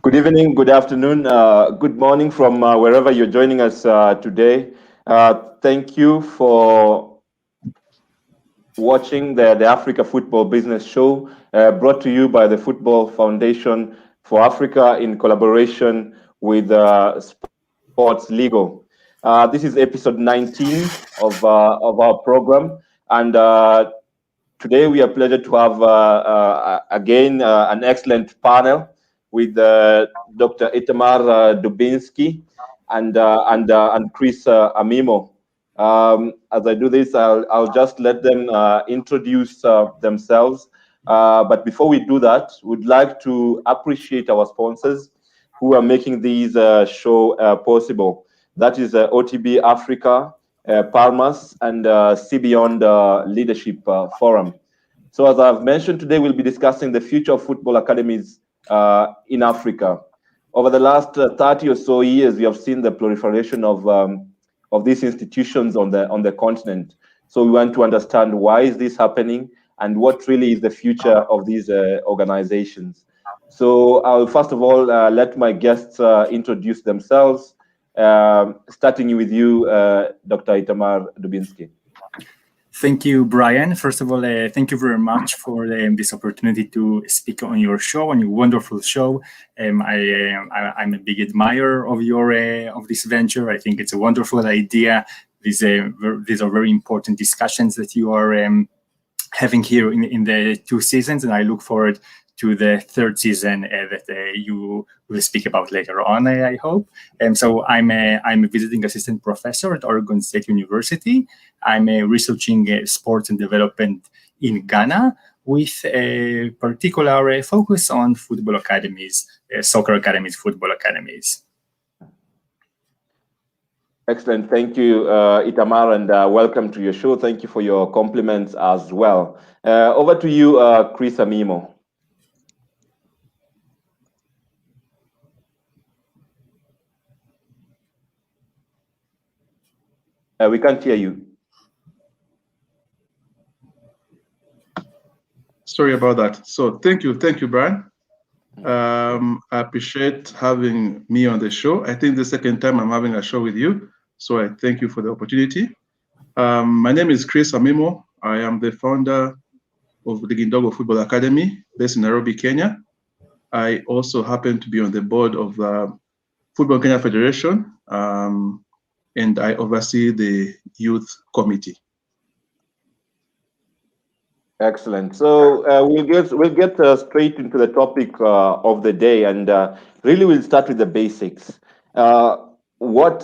Good evening, good afternoon, good morning from wherever you're joining us today. Thank you for watching the Africa Football Business Show brought to you by the Football Foundation for Africa in collaboration with Sports Legal. This is episode 19 of our program, and today we are pleased to have again an excellent panel with Dr. Itamar Dubinsky and Chris Amimo. As I do this, I'll just let them introduce themselves. But before we do that, we'd like to appreciate our sponsors who are making these show possible. That is OTB Africa, Palmas, and See Beyond Leadership Forum. So as I've mentioned, today we'll be discussing the future of football academies in Africa. Over the last 30 or so years, we have seen the proliferation of these institutions on the continent. So we want to understand why is this happening and what really is the future of these organizations. So I'll first of all let my guests introduce themselves, starting with you, Dr. Itamar Dubinsky. Thank you, Brian. First of all, thank you very much for this opportunity to speak on your show, on your wonderful show. I'm a big admirer of of this venture. I think it's a wonderful idea. These are very important discussions that you are having here in the 2 seasons, and I look forward to the 3rd season that you will speak about later on, I hope. So I'm a visiting assistant professor at Oregon State University. I'm researching sports and development in Ghana with a particular focus on football academies, soccer academies, football academies. Excellent. Thank you, Itamar, and welcome to your show. Thank you for your compliments as well. Over to you, Chris Amimo. We can't hear you. Sorry about that. So thank you, Brian. I appreciate having me on the show. I think the second time I'm having a show with you, so I thank you for the opportunity. My name is Chris Amimo. I am the founder of the Gindogo Football Academy based in Nairobi, Kenya. I also happen to be on the board of the Football Kenya Federation, and I oversee the youth committee. Excellent. So we'll get straight into the topic of the day, and really we'll start with the basics. What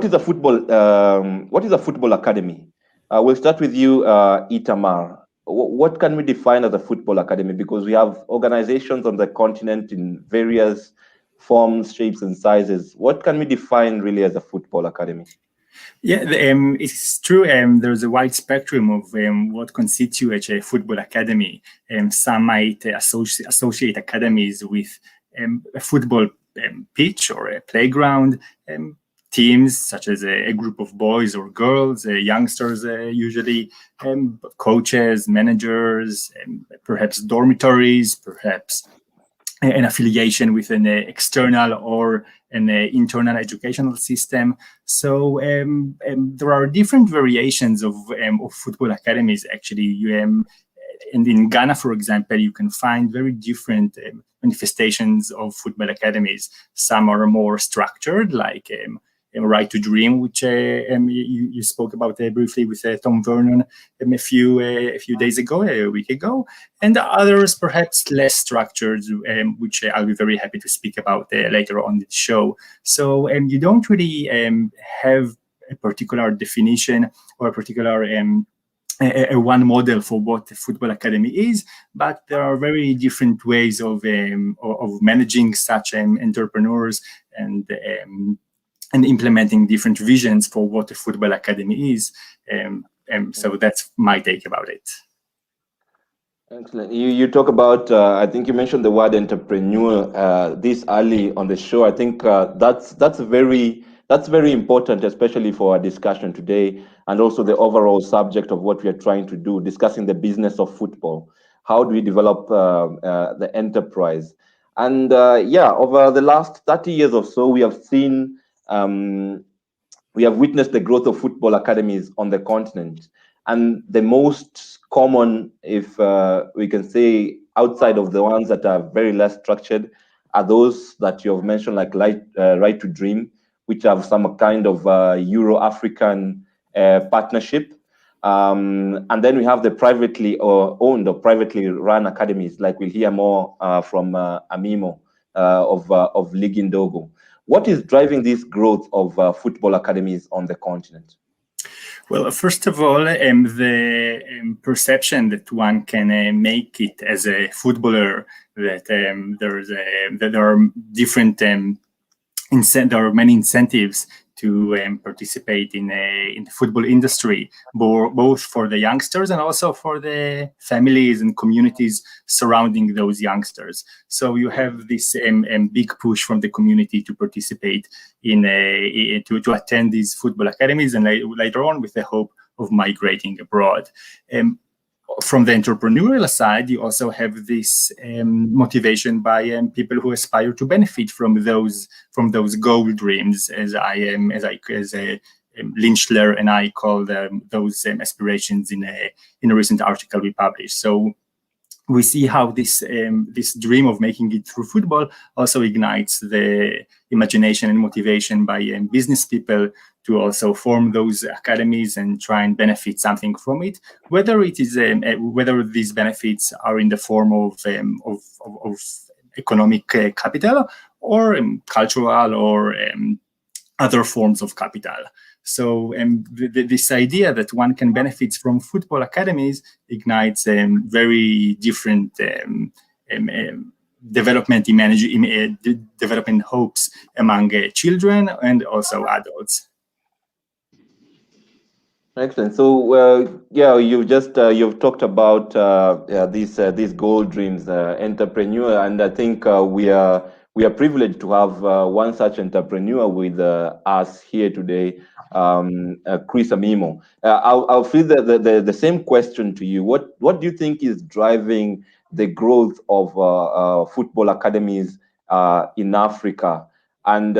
is a football academy? We'll start with you, Itamar. What can we define as a football academy? Because we have organizations on the continent in various forms, shapes, and sizes. What can we define really as a football academy? Yeah, it's true. There's a wide spectrum of what constitutes a football academy. Some might associate academies with a football pitch or a playground, teams such as a group of boys or girls, youngsters usually, coaches, managers, perhaps dormitories, perhaps an affiliation with an external or an internal educational system. So there are different variations of football academies, actually. And in Ghana, for example, you can find very different manifestations of football academies. Some are more structured, like Right to Dream, which you spoke about briefly with Tom Vernon a few days ago, a week ago, and others perhaps less structured, which I'll be very happy to speak about later on the show. So you don't really have a particular definition or a particular a one model for what a football academy is, but there are very different ways of managing such entrepreneurs and implementing different visions for what a football academy is. So that's my take about it. Excellent. You talk about, I think you mentioned the word entrepreneur this early on the show. I think that's very important, especially for our discussion today, and also the overall subject of what we are trying to do, discussing the business of football. How do we develop the enterprise? And yeah, over the last 30 years or so, we have seen, we have witnessed the growth of football academies on the continent. And the most common, if we can say, outside of the ones that are very less structured, are those that you have mentioned, like Right to Dream, which have some kind of Euro-African partnership. And then we have the privately owned or privately run academies, like we'll hear more from Amimo of League Ndogo. What is driving this growth of football academies on the continent? Well, first of all, the perception that one can make it as a footballer, that that there are different there are many incentives to participate in the football industry, both for the youngsters and also for the families and communities surrounding those youngsters. So you have this big push from the community to participate in to attend these football academies, and later on with the hope of migrating abroad. From the entrepreneurial side, you also have this motivation by people who aspire to benefit from those goal dreams, as Lynchler and I call those aspirations in a recent article we published. So we see how this dream of making it through football also ignites the imagination and motivation by business people to also form those academies and try and benefit something from it, whether it is whether these benefits are in the form of economic capital or cultural or other forms of capital. So this idea that one can benefit from football academies ignites very different development hopes among children and also adults. Excellent. So, yeah, you've talked about these goal dreams, entrepreneur, and I think we are privileged to have one such entrepreneur with us here today, Chris Amimo. I'll feed the same question to you. What do you think is driving the growth of football academies in Africa, and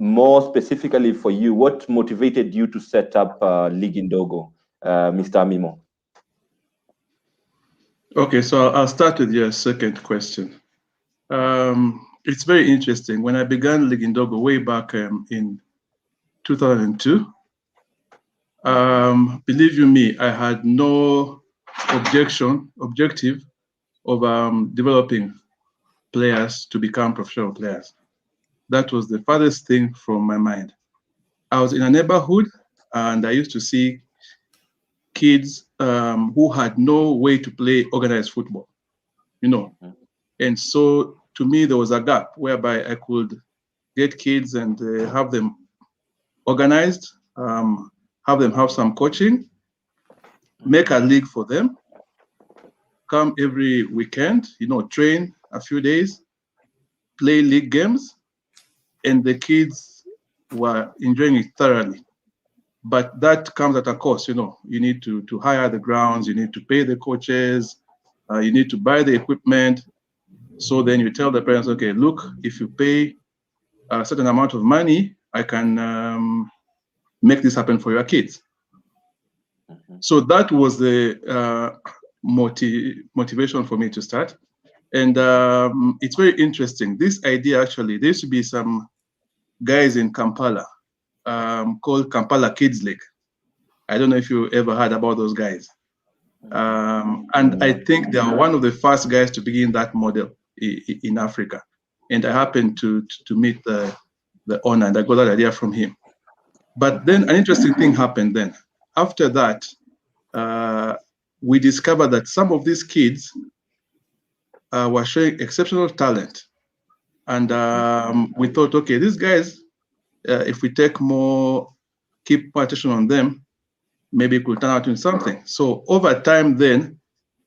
more specifically for you, what motivated you to set up League Ndogo, Mr. Amimo? Okay, so I'll start with your second question. It's very interesting. When I began League Ndogo way back in 2002, believe you me, I had no objective of developing players to become professional players. That was the farthest thing from my mind. I was in a neighborhood and I used to see kids who had no way to play organized football, you know. And so to me, there was a gap whereby I could get kids and have them organized, have them have some coaching, make a league for them, come every weekend, you know, train a few days, play league games, and the kids were enjoying it thoroughly. But that comes at a cost, you know. You need to hire the grounds, you need to pay the coaches, you need to buy the equipment. So then you tell the parents, okay, look, if you pay a certain amount of money, I can make this happen for your kids. So that was the motivation for me to start. And it's very interesting. This idea, actually, there used to be some guys in Kampala called Kampala Kids League. I don't know if you ever heard about those guys. And I think they are one of the first guys to begin that model in Africa. And I happened to meet the owner, and I got that idea from him. But then an interesting thing happened then. After that, we discovered that some of these kids were showing exceptional talent. And we thought, okay, these guys, if we keep more attention on them, maybe it could turn out into something. So over time then,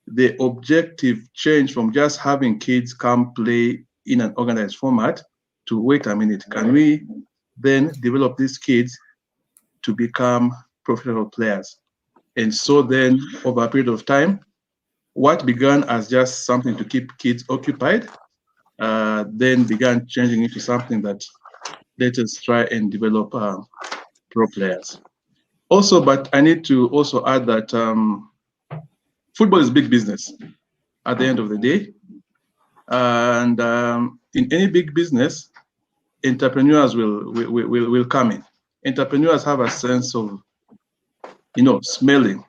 the objective changed from just having kids come play in an organized format to, wait a minute, can we then develop these kids to become professional players? And so then over a period of time, what began as just something to keep kids occupied then began changing into something that let us try and develop pro players. Also, but I need to also add that football is big business at the end of the day. And in any big business, entrepreneurs will come in. Entrepreneurs have a sense of, smelling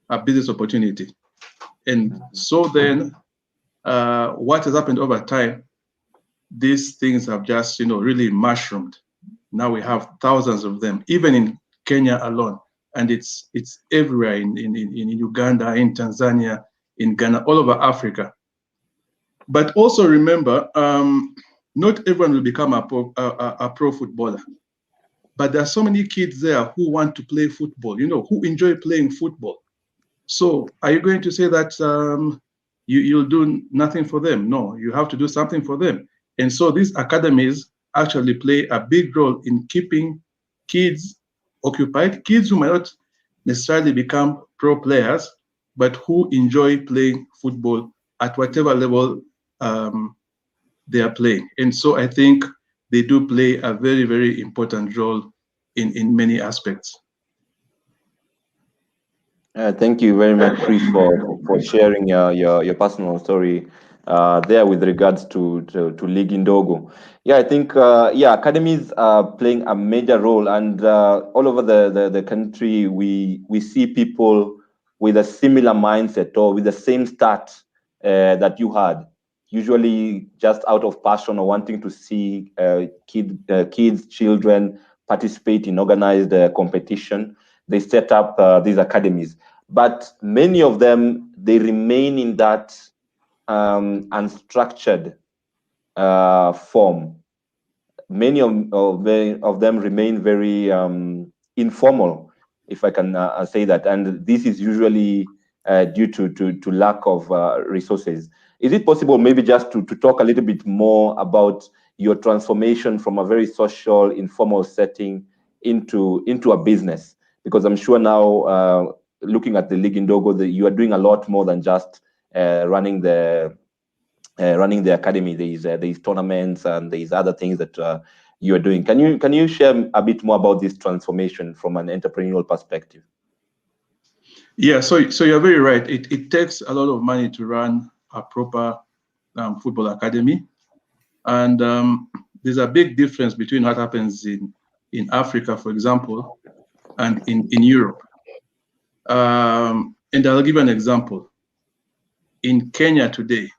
a business opportunity. And so then what has happened over time, these things have just, really mushroomed. Now we have thousands of them, even in Kenya alone. And it's everywhere in Uganda, in Tanzania, in Ghana, all over Africa. But also remember, not everyone will become a pro footballer. But there are so many kids there who want to play football, who enjoy playing football. So are you going to say that you'll do nothing for them? No, you have to do something for them. And so these academies actually play a big role in keeping kids occupied, kids who might not necessarily become pro players, but who enjoy playing football at whatever level they are playing. And so I think they do play a very, very important role in many aspects. Thank you very much, Chris, for sharing your personal story there with regards to League Indogo. Yeah, I think academies are playing a major role, and all over the country we see people with a similar mindset or with the same start that you had. Usually, just out of passion or wanting to see kids, children participate in organized competition, they set up these academies. But many of them, they remain in that unstructured form. Many of them remain very informal, if I can say that. And this is usually due to lack of resources. Is it possible maybe just to talk a little bit more about your transformation from a very social, informal setting into a business? Because I'm sure now, looking at the League Indogo, you are doing a lot more than just running the academy. There's tournaments and there's other things that you are doing. Can you share a bit more about this transformation from an entrepreneurial perspective? Yeah, so you're very right. It takes a lot of money to run a proper football academy, and there's a big difference between what happens in Africa, for example, and in Europe. And I'll give you an example. In Kenya today,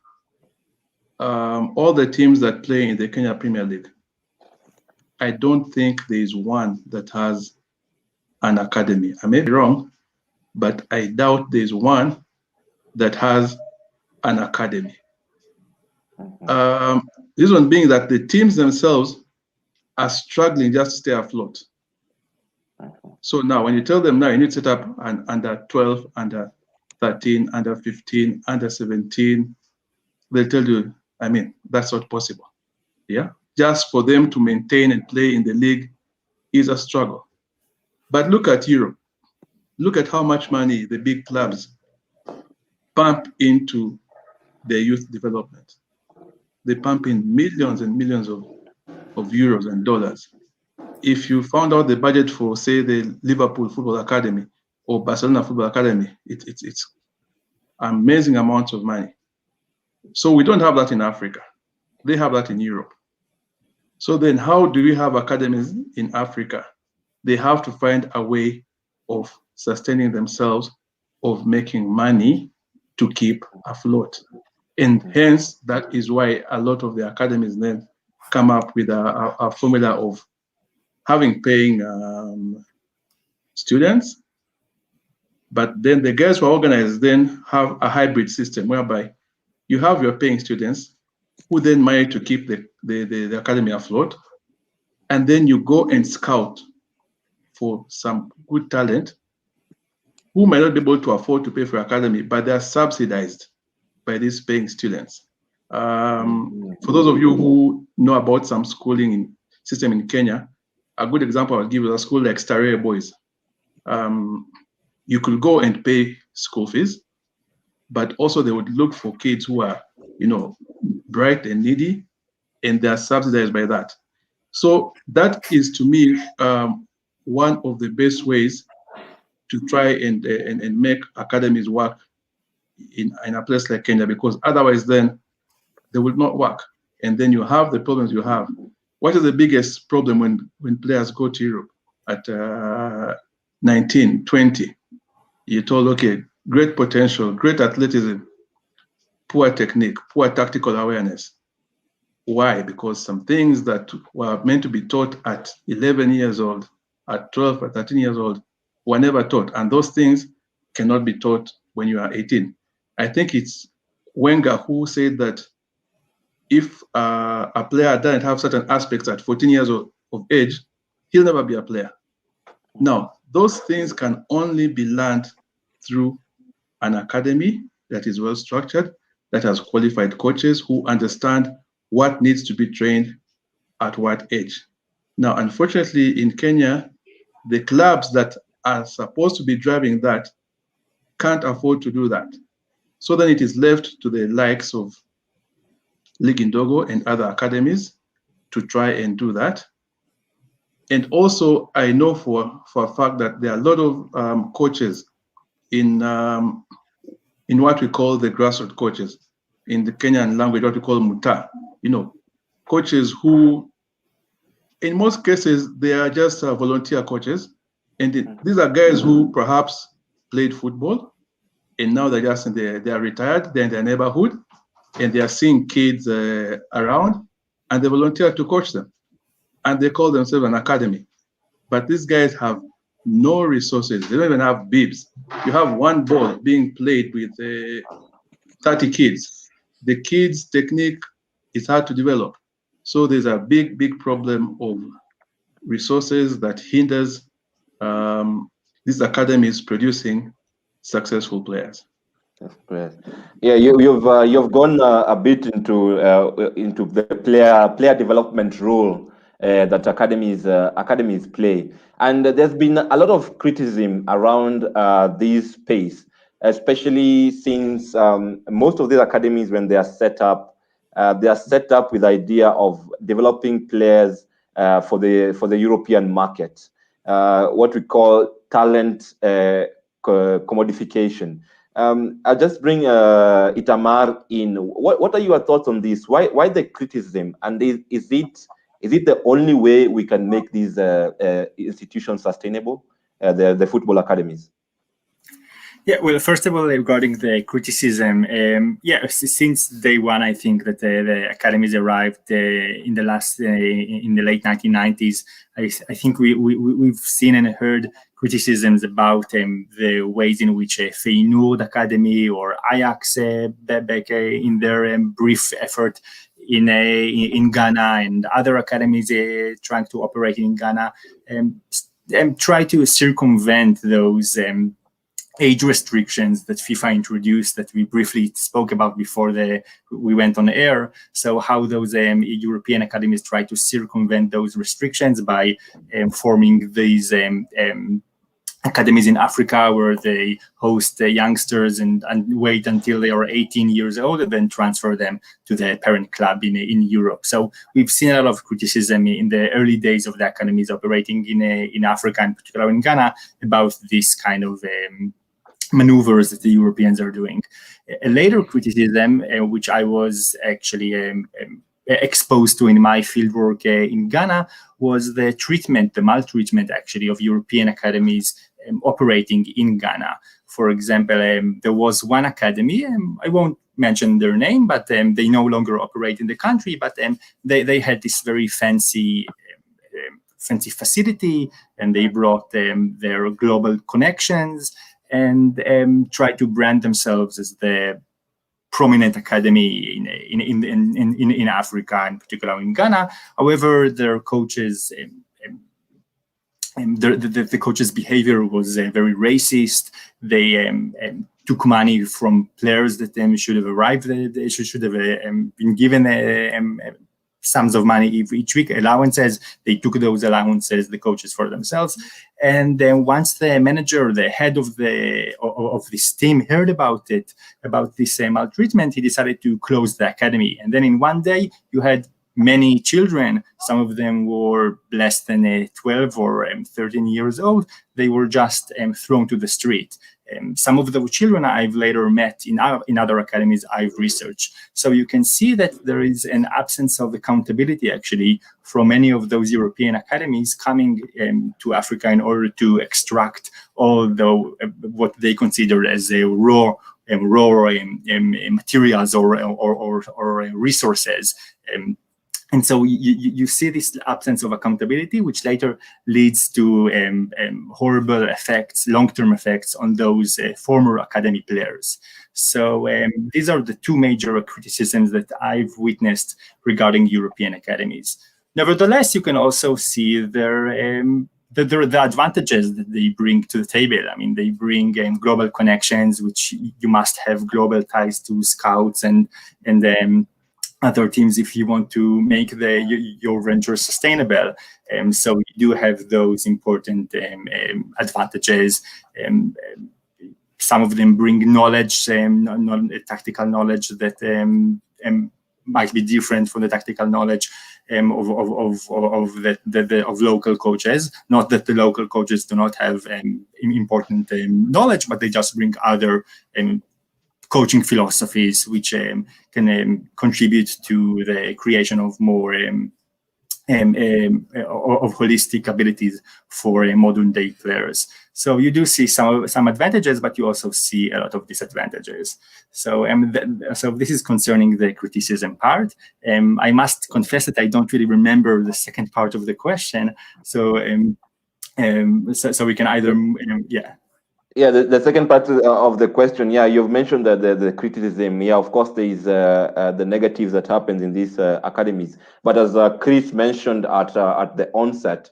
all the teams that play in the Kenya Premier League, I don't think there is one that has an academy. I may be wrong, but I doubt there's one that has an academy. This one being that the teams themselves are struggling just to stay afloat. So now when you tell them now you need to set up an under 12, under 13, under 15, under 17, they'll tell you, I mean, that's not possible. Yeah, just for them to maintain and play in the league is a struggle. But look at Europe. Look at how much money the big clubs pump into their youth development. They pump in millions and millions of euros and dollars. If you found out the budget for, say, the Liverpool Football Academy or Barcelona Football Academy, it's amazing amounts of money. So we don't have that in Africa. They have that in Europe. So then how do we have academies in Africa? They have to find a way of sustaining themselves, of making money to keep afloat. And hence, that is why a lot of the academies then come up with a formula of having paying students, but then the guys who are organized then have a hybrid system whereby you have your paying students who then manage to keep the academy afloat, and then you go and scout for some good talent who might not be able to afford to pay for academy, but they are subsidized by these paying students. For those of you who know about some schooling system in Kenya, a good example I'll give is a school like Starehe Boys. You could go and pay school fees, but also they would look for kids who are, bright and needy, and they are subsidized by that. So that is, to me, one of the best ways to try and make academies work in a place like Kenya, because otherwise then they will not work. And then you have the problems you have. What is the biggest problem when players go to Europe at 19, 20? You're told, okay, great potential, great athleticism, poor technique, poor tactical awareness. Why? Because some things that were meant to be taught at 11 years old, at 12 or 13 years old, were never taught. And those things cannot be taught when you are 18. I think it's Wenger who said that if a player doesn't have certain aspects at 14 years of age, he'll never be a player. Now, those things can only be learned through an academy that is well structured, that has qualified coaches who understand what needs to be trained at what age. Now, unfortunately, in Kenya, the clubs that are supposed to be driving that can't afford to do that. So then it is left to the likes of League Indogo and other academies to try and do that. And also, I know for a fact that there are a lot of coaches in what we call the grassroots coaches, in the Kenyan language, what we call muta, coaches who, in most cases, they are just volunteer coaches. And these are guys who perhaps played football, and now they are retired, they're in their neighborhood, and they are seeing kids around, and they volunteer to coach them. And they call themselves an academy. But these guys have no resources. They don't even have bibs. You have one ball being played with 30 kids. The kids' technique is hard to develop. So there's a big, big problem of resources that hinders these academies producing successful players. That's great. Yeah, you've gone a bit into the player development role that academies play, and there's been a lot of criticism around this space, especially since most of these academies, when they are set up with the idea of developing players for the European market, what we call talent commodification. I'll just bring Itamar in. What are your thoughts on this? Why the criticism? And is it the only way we can make these institutions sustainable, the football academies? Yeah, well, first of all, regarding the criticism, since day one, I think that the academies arrived in the late 1990s. I think we've seen and heard criticisms about the ways in which Feyenoord Academy or Ajax back in their brief effort in Ghana, and other academies trying to operate in Ghana, try to circumvent those age restrictions that FIFA introduced, that we briefly spoke about before we went on air. So how those European academies try to circumvent those restrictions by forming these academies in Africa, where they host youngsters and wait until they are 18 years old and then transfer them to the parent club in Europe. So we've seen a lot of criticism in the early days of the academies operating in Africa, and particularly in Ghana, about this kind of maneuvers that the Europeans are doing. A later criticism, which I was actually exposed to in my fieldwork in Ghana, was the maltreatment actually of European academies operating in Ghana. For example, there was one academy, I won't mention their name, but they no longer operate in the country, but they had this very fancy facility, and they brought their global connections and try to brand themselves as the prominent academy in Africa, in particular in Ghana. However, their coaches, the coaches' behavior was very racist. They took money from players that should have arrived. They should have been given sums of money each week, allowances. They took those allowances, the coaches, for themselves. And then once the manager, the head of this team, heard about this maltreatment, he decided to close the academy. And then in one day, you had many children, some of them were less than 12 or 13 years old. They were just thrown to the street. Some of those children I've later met in other academies I've researched. So you can see that there is an absence of accountability, actually, from many of those European academies coming to Africa in order to extract all what they consider as a raw materials or resources. And so you see this absence of accountability, which later leads to horrible effects, long-term effects on those former academy players. So these are the two major criticisms that I've witnessed regarding European academies. Nevertheless, you can also see the advantages that they bring to the table. I mean, they bring global connections, which you must have global ties to scouts and other teams if you want to make your venture sustainable. So you do have those important advantages. Some of them bring knowledge, tactical knowledge that might be different from the tactical knowledge of local coaches. Not that the local coaches do not have important knowledge, but they just bring other coaching philosophies which can contribute to the creation of more of holistic abilities for modern day players. So you do see some advantages, but you also see a lot of disadvantages. So so this is concerning the criticism part. I must confess that I don't really remember the second part of the question. So so we can either Yeah, the second part of the question, yeah, you've mentioned that the criticism, yeah, of course, there is the negatives that happens in these academies. But as Chris mentioned at the onset,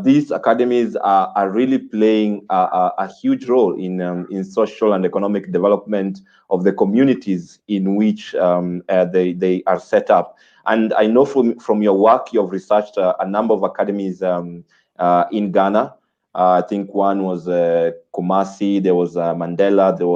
these academies are really playing a huge role in social and economic development of the communities in which they are set up. And I know from your work, you've researched a number of academies in Ghana. I think one was Kumasi, there was Mandela, there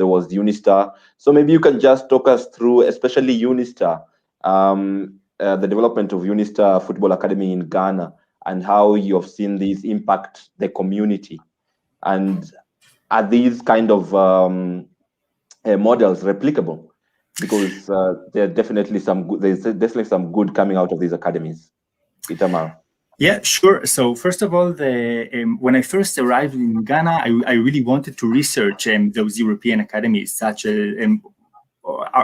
was Unistar. So maybe you can just talk us through, especially Unistar, the development of Unistar Football Academy in Ghana, and how you have seen these impact the community. And are these kind of models replicable? Because there's definitely some good coming out of these academies. Itamar. Yeah, sure. So first of all, when I first arrived in Ghana, I really wanted to research those European academies, such as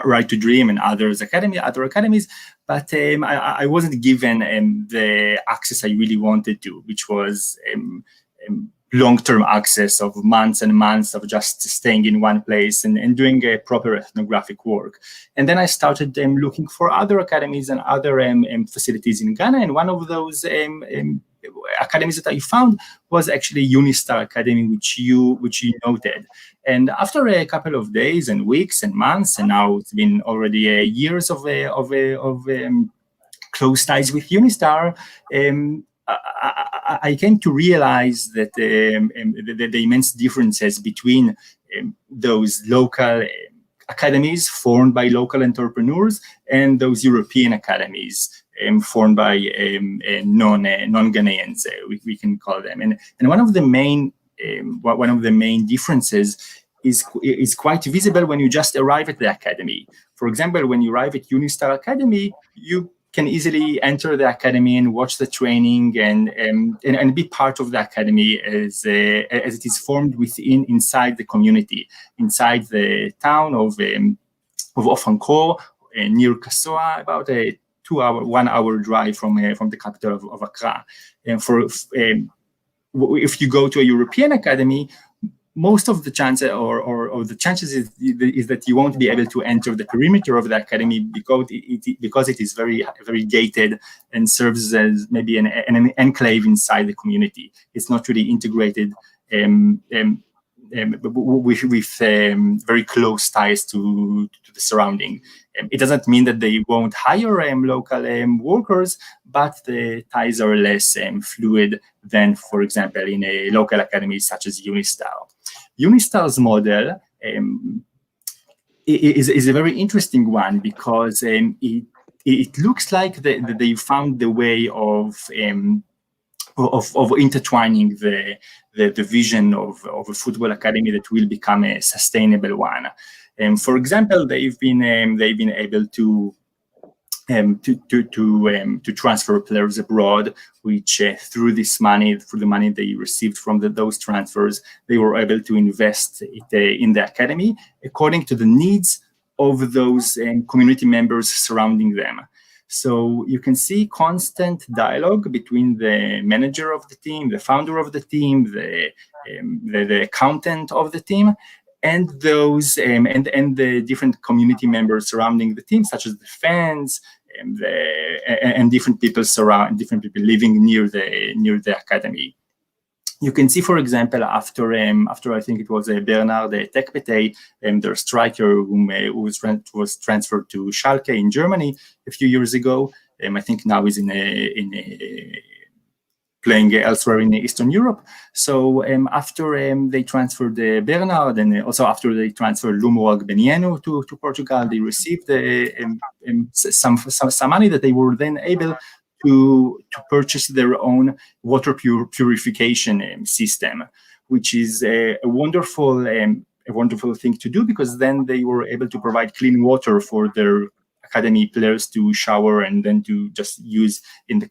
Right to Dream and other academies, but I wasn't given the access I really wanted to, which was long-term access of months and months of just staying in one place and doing a proper ethnographic work. And then I started looking for other academies and other facilities in Ghana. And one of those academies that I found was actually Unistar Academy, which you noted. And after a couple of days and weeks and months, and now it's been already years of close ties with Unistar, I came to realize that the immense differences between those local academies formed by local entrepreneurs and those European academies formed by non-Ghanaians, we can call them. And one of the main differences is quite visible when you just arrive at the academy. For example, when you arrive at Unistar Academy, you can easily enter the academy and watch the training and be part of the academy as it is formed inside the community, inside the town of Ofankor, near Kasoa, about a 1 hour drive from the capital of Accra. And if you go to a European academy, most of the chances or the chances is that you won't be able to enter the perimeter of the academy because it is very, very gated and serves as maybe an enclave inside the community. It's not really integrated with very close ties to the surrounding. It doesn't mean that they won't hire local workers, but the ties are less fluid than, for example, in a local academy such as Unistar. Unistar's model is a very interesting one because it looks like they found the way of intertwining the vision of a football academy that will become a sustainable one. For example, they've been able to transfer players abroad, which through the money they received from those transfers, they were able to invest it in the academy according to the needs of those community members surrounding them. So you can see constant dialogue between the manager of the team, the founder of the team, the accountant of the team, and those and the different community members surrounding the team, such as the fans and different people living near the academy. You can see, for example, after I think it was Bernard Tekpetey, their striker who was transferred to Schalke in Germany a few years ago. I think now is playing elsewhere in Eastern Europe. So after they transferred Bernard, and also after they transferred Lumuag Beniano to Portugal, they received some money that they were then able to purchase their own water purification system, which is a wonderful thing to do, because then they were able to provide clean water for their academy players to shower and then to just use in the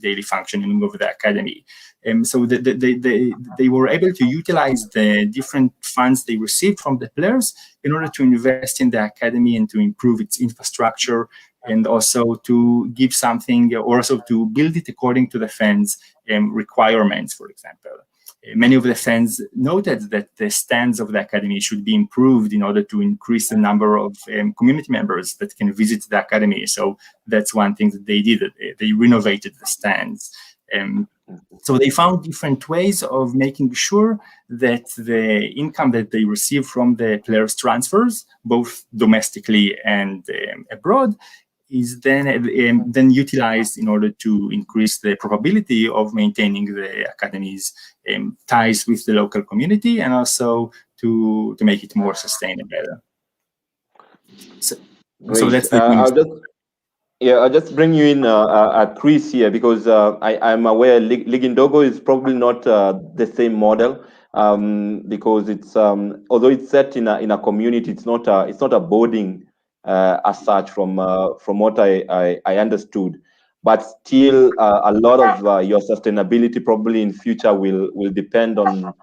daily functioning of the academy. So they were able to utilize the different funds they received from the players in order to invest in the academy and to improve its infrastructure, and also to give something, or also to build it according to the fans' requirements, for example. Many of the fans noted that the stands of the academy should be improved in order to increase the number of community members that can visit the academy. So that's one thing that they did. They renovated the stands. So they found different ways of making sure that the income that they receive from the players' transfers, both domestically and abroad, is then utilized in order to increase the probability of maintaining the academy's ties with the local community, and also to make it more sustainable. So that's the I'll just bring you in, Chris, here, because I'm aware Ligindogo is probably not the same model, because it's although it's set in a community, it's not a boarding as such from what I understood, but still a lot of your sustainability probably in future will depend on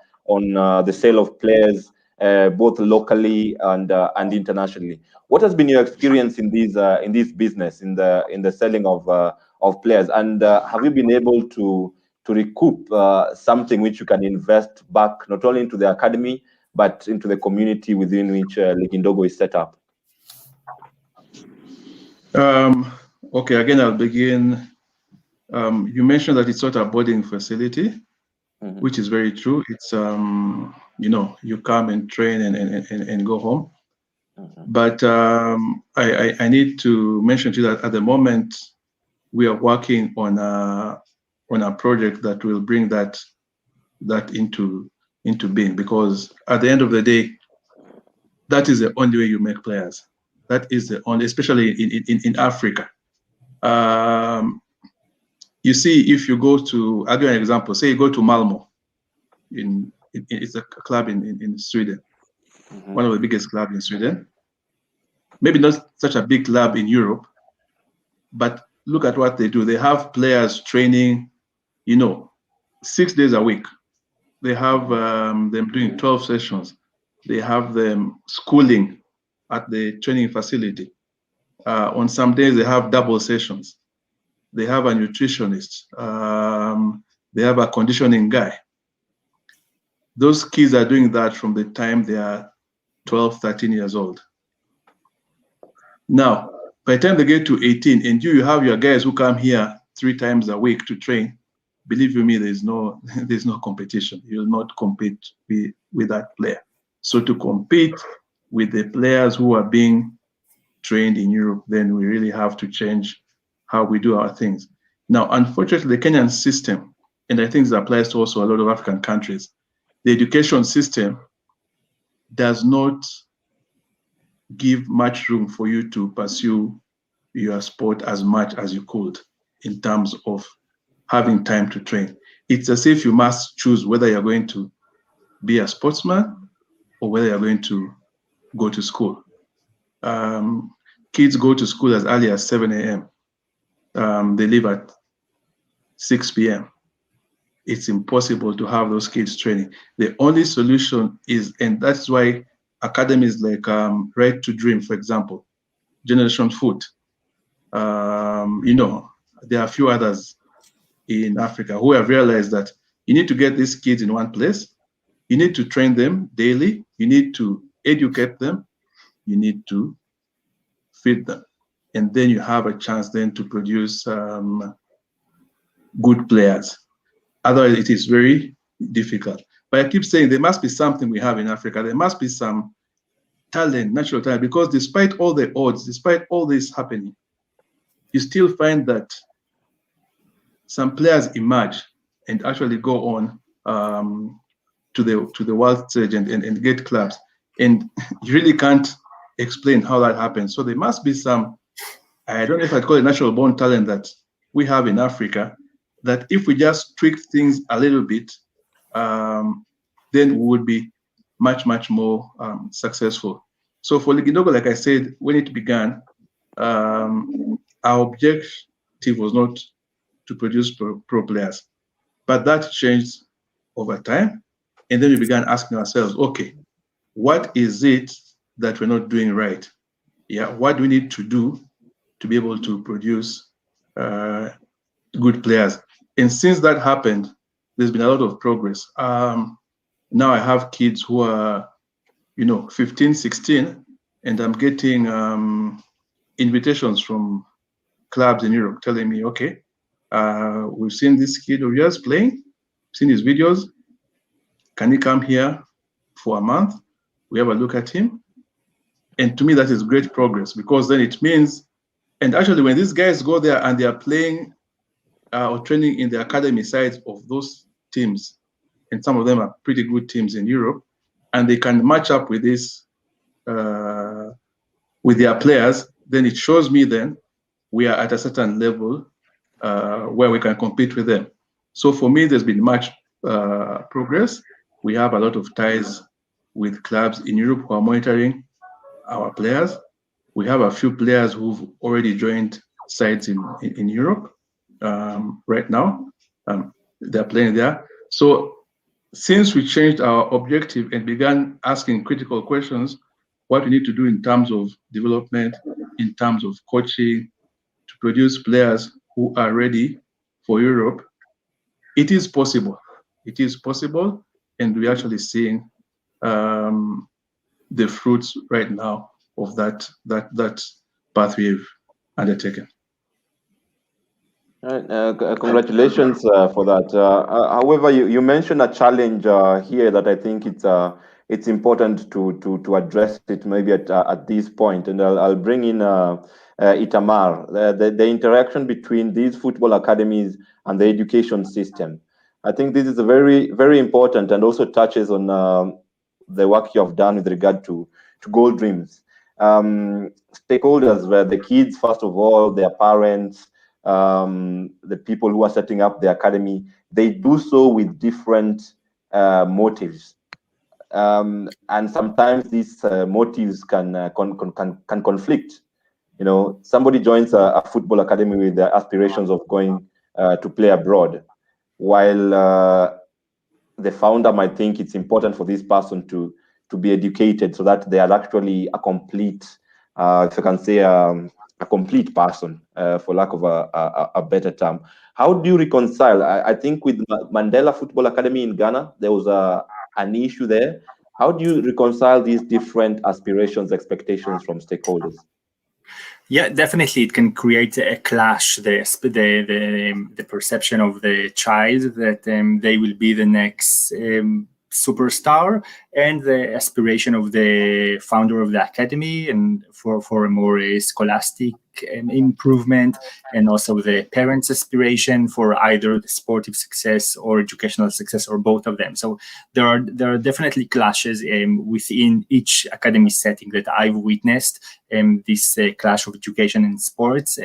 the sale of players, both locally and internationally. What has been your experience in this business, in the selling of players, and have you been able to recoup something which you can invest back not only into the academy but into the community within which Ligindogo is set up? Okay, again, I'll begin. You mentioned that it's not a boarding facility, which is very true. It's you come and train and go home. But I need to mention to you that at the moment we are working on a project that will bring that into being, because at the end of the day, that is the only way you make players. That is the only, especially in Africa. You see, if you go to, I'll give you an example. Say you go to Malmo, it's a club in Sweden, one of the biggest clubs in Sweden. Maybe not such a big club in Europe, but look at what they do. They have players training, 6 days a week. They have them doing 12 sessions. They have them schooling at the training facility. On some days, they have double sessions. They have a nutritionist. They have a conditioning guy. Those kids are doing that from the time they are 12, 13 years old. Now, by the time they get to 18, and you have your guys who come here 3 times a week to train, believe you me, there's no there's no competition. You'll not compete with that player. So to compete with the players who are being trained in Europe, then we really have to change how we do our things. Now, unfortunately, the Kenyan system, and I think this applies to also a lot of African countries, the education system does not give much room for you to pursue your sport as much as you could in terms of having time to train. It's as if you must choose whether you're going to be a sportsman or whether you're going to go to school. Kids go to school as early as 7 a.m. They leave at 6 p.m. It's impossible to have those kids training. The only solution is, and that's why academies like Right to Dream, for example, Generation Foot, you know, there are a few others in Africa who have realized that you need to get these kids in one place. You need to train them daily. You need to educate them. You need to feed them. And then you have a chance then to produce good players. Otherwise, it is very difficult. But I keep saying there must be something we have in Africa. There must be some talent, natural talent, because despite all the odds, despite all this happening, you still find that some players emerge and actually go on to the world stage and get clubs. And you really can't explain how that happens. So there must be some, I don't know if I'd call it natural born talent that we have in Africa, that if we just tweak things a little bit, then we would be much, much more successful. So for Ligindogo, like I said, when it began, our objective was not to produce pro players, but that changed over time. And then we began asking ourselves, okay, what is it that we're not doing right? Yeah, what do we need to do to be able to produce good players? And since that happened, there's been a lot of progress. Now I have kids who are, you know, 15, 16, and I'm getting invitations from clubs in Europe telling me, okay, we've seen this kid of yours playing, seen his videos. Can he come here for a month? We have a look at him. And to me, that is great progress, because then it means, and actually when these guys go there and they are playing or training in the academy sides of those teams, and some of them are pretty good teams in Europe, and they can match up with this, with their players, then it shows me then we are at a certain level where we can compete with them. So for me, there's been much progress. We have a lot of ties with clubs in Europe who are monitoring our players. We have a few players who've already joined sides in Europe right now. They're playing there. So since we changed our objective and began asking critical questions, what we need to do in terms of development, in terms of coaching, to produce players who are ready for Europe, it is possible. It is possible, and we're actually seeing the fruits right now of that path we've undertaken. Congratulations for that. However, you mentioned a challenge here that I think it's important to address it maybe at this point, and I'll bring in Itamar, the interaction between these football academies and the education system. I think this is a very important, and also touches on the work you have done with regard to Gold Dreams. Stakeholders were the kids, first of all, their parents, the people who are setting up the academy. They do so with different motives, and sometimes these motives can conflict. You know, somebody joins a football academy with the aspirations of going to play abroad, while the founder might think it's important for this person to be educated so that they are actually a complete, if I can say, a complete person, for lack of a better term. How do you reconcile? I think with Mandela Football Academy in Ghana, there was an issue there. How do you reconcile these different aspirations, expectations from stakeholders? Yeah, definitely, it can create a clash. The perception of the child that they will be the next superstar, and the aspiration of the founder of the academy, and for a more scholastic improvement, and also the parents' aspiration for either the sportive success or educational success, or both of them. So there are definitely clashes within each academy setting that I've witnessed. This clash of education and sports.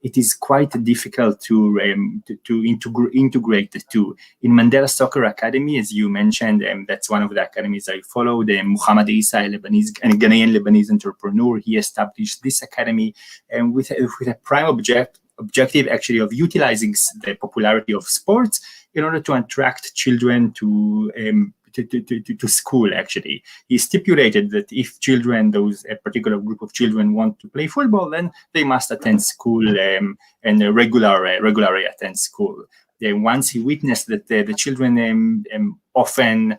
It is quite difficult to integrate the two. In Mandela Soccer Academy, as you mentioned, that's one of the academies I followed. Muhammad Isa, a Ghanaian Lebanese entrepreneur, he established this academy with a prime objective actually of utilizing the popularity of sports in order to attract children to school. Actually, he stipulated that if children, a particular group of children, want to play football, then they must attend school and regularly attend school. Once he witnessed that the children often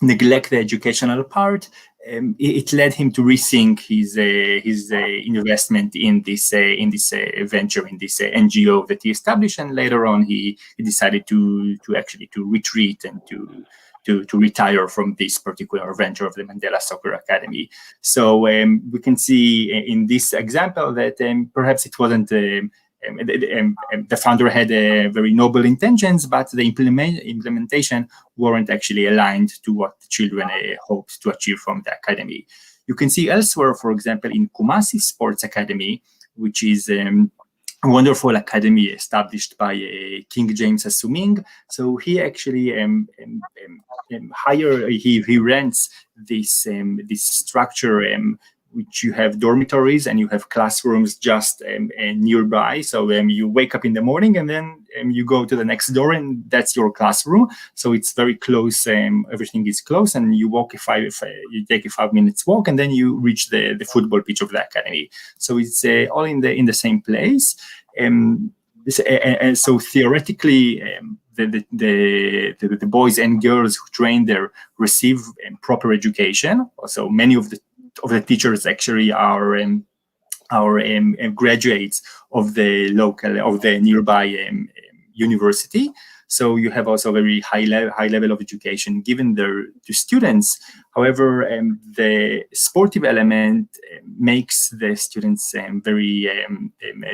neglect the educational part, it led him to rethink his investment in this venture, in this NGO that he established, and later on he decided to retreat and to retire from this particular venture of the Mandela Soccer Academy. So we can see in this example that perhaps it wasn't the founder had very noble intentions, but the implementation weren't actually aligned to what the children hoped to achieve from the academy. You can see elsewhere, for example, in Kumasi Sports Academy, which is a wonderful academy established by King James Assuming. So he actually he rents this structure, which you have dormitories and you have classrooms just nearby. So you wake up in the morning and then you go to the next door and that's your classroom. So it's very close. Everything is close, and you walk you take a 5 minutes walk, and then you reach the football pitch of the academy. So it's all in the same place. So theoretically, the boys and girls who train there receive proper education. Also, many of the teachers actually are graduates of the nearby university. So you have also a very high level of education given to students. However, the sportive element makes the students very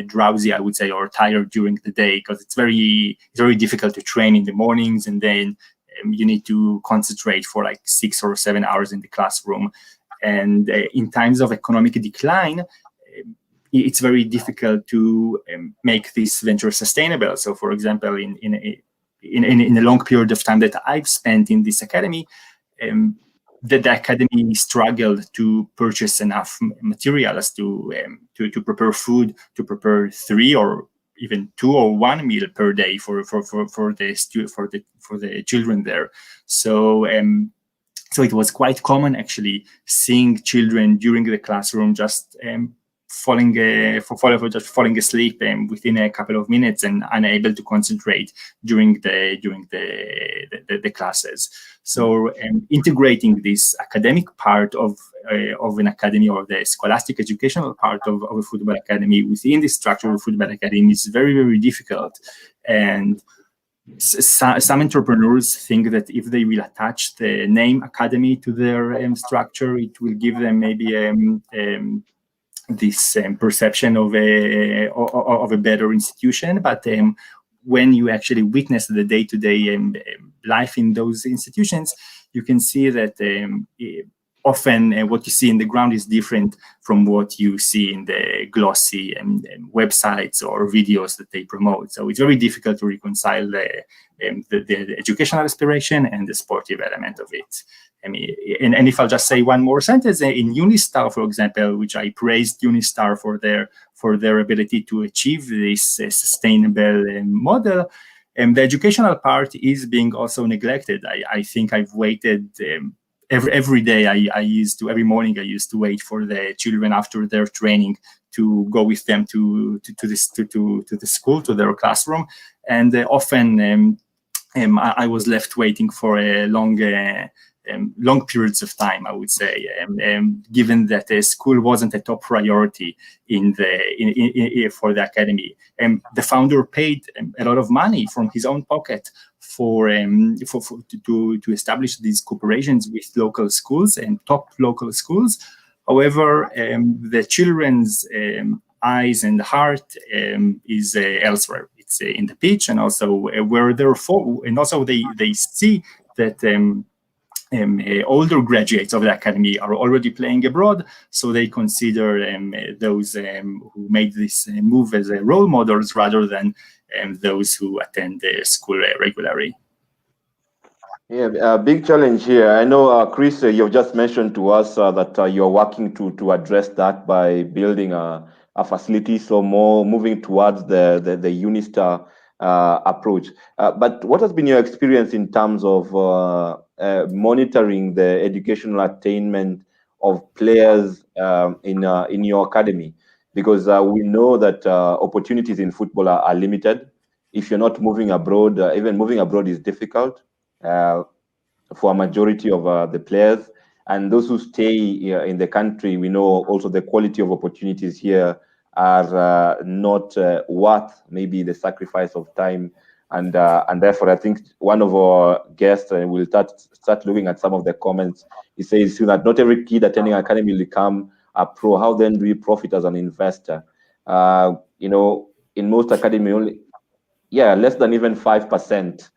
drowsy, I would say, or tired during the day, because it's very difficult to train in the mornings, and then you need to concentrate for like 6 or 7 hours in the classroom. And in times of economic decline, it's very difficult to make this venture sustainable. So, for example, in a long period of time that I've spent in this academy, the academy struggled to purchase enough materials to prepare food, to prepare 3 or even 2 or 1 meal per day for the children there. So it was quite common actually seeing children during the classroom just falling asleep within a couple of minutes and unable to concentrate during the classes. So integrating this academic part of an academy, or the scholastic educational part of a football academy within the structure of a football academy is very, very difficult. And some entrepreneurs think that if they will attach the name academy to their structure, it will give them maybe this perception of a better institution. But when you actually witness the day-to-day life in those institutions, you can see that often what you see in the ground is different from what you see in the glossy websites or videos that they promote. So it's very difficult to reconcile the educational aspiration and the sportive element of it. I mean, and if I'll just say one more sentence, in Unistar, for example, which I praised Unistar for their ability to achieve this sustainable model, the educational part is being also neglected. I think I've waited every day. Every morning I used to wait for the children after their training to go with them to the school, to their classroom, and often I was left waiting for a long long periods of time, I would say, given that school wasn't a top priority for the academy. The founder paid a lot of money from his own pocket to establish these cooperations with local schools and top local schools. However, the children's eyes and heart is elsewhere. It's in the pitch, and also where and also they see that older graduates of the academy are already playing abroad, so they consider those who made this move as role models rather than those who attend the school regularly. Yeah, a big challenge here. I know, Chris, you've just mentioned to us that you're working to address that by building a facility, so more moving towards the Unistar approach. But what has been your experience in terms of monitoring the educational attainment of players in your academy? Because we know that opportunities in football are limited. If you're not moving abroad, even moving abroad is difficult. For a majority of the players, and those who stay in the country, we know also the quality of opportunities here are not worth maybe the sacrifice of time, and therefore I think one of our guests, and we'll start looking at some of the comments. He says that not every kid attending academy will become a pro. How then do we profit as an investor? In most academy, less than even 5%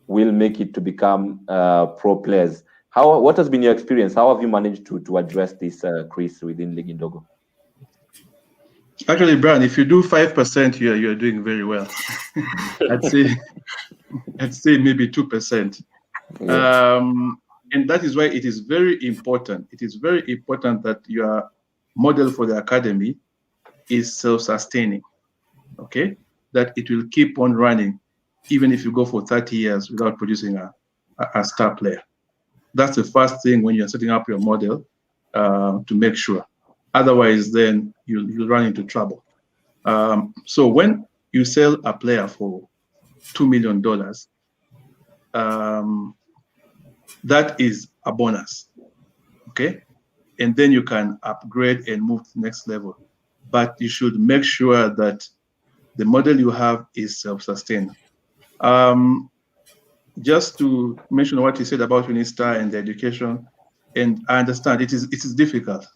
will make it to become pro players. What has been your experience? How have you managed to address this, Chris, within League Indogo? Actually, Brian, if you do 5%, you're doing very well. I'd say maybe 2%. Yeah. And that is why it is very important. It is very important that your model for the academy is self-sustaining. Okay, that it will keep on running even if you go for 30 years without producing a star player. That's the first thing when you're setting up your model to make sure. Otherwise, then you'll run into trouble. So when you sell a player for $2 million, that is a bonus, okay? And then you can upgrade and move to the next level. But you should make sure that the model you have is self-sustained. Just to mention what you said about Unistar and the education, and I understand it is difficult,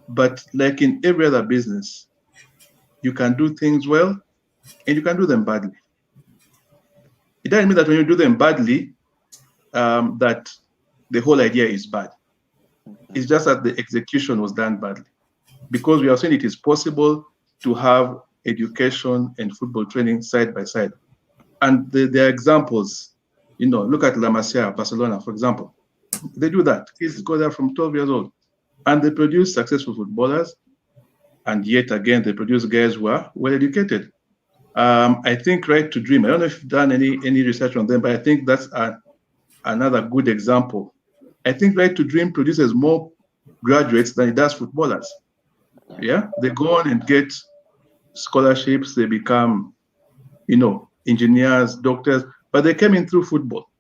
but like in every other business, you can do things well and you can do them badly. It doesn't mean that when you do them badly, that the whole idea is bad. It's just that the execution was done badly, because we are saying it is possible to have education and football training side by side. And there are examples, look at La Masia, Barcelona, for example. They do that. Kids go there from 12 years old, and they produce successful footballers. And yet again, they produce guys who are well educated. I think Right to Dream, I don't know if you've done any research on them, but I think that's another good example. I think Right to Dream produces more graduates than it does footballers. Yeah, they go on and get scholarships, they become, engineers, doctors, but they came in through football.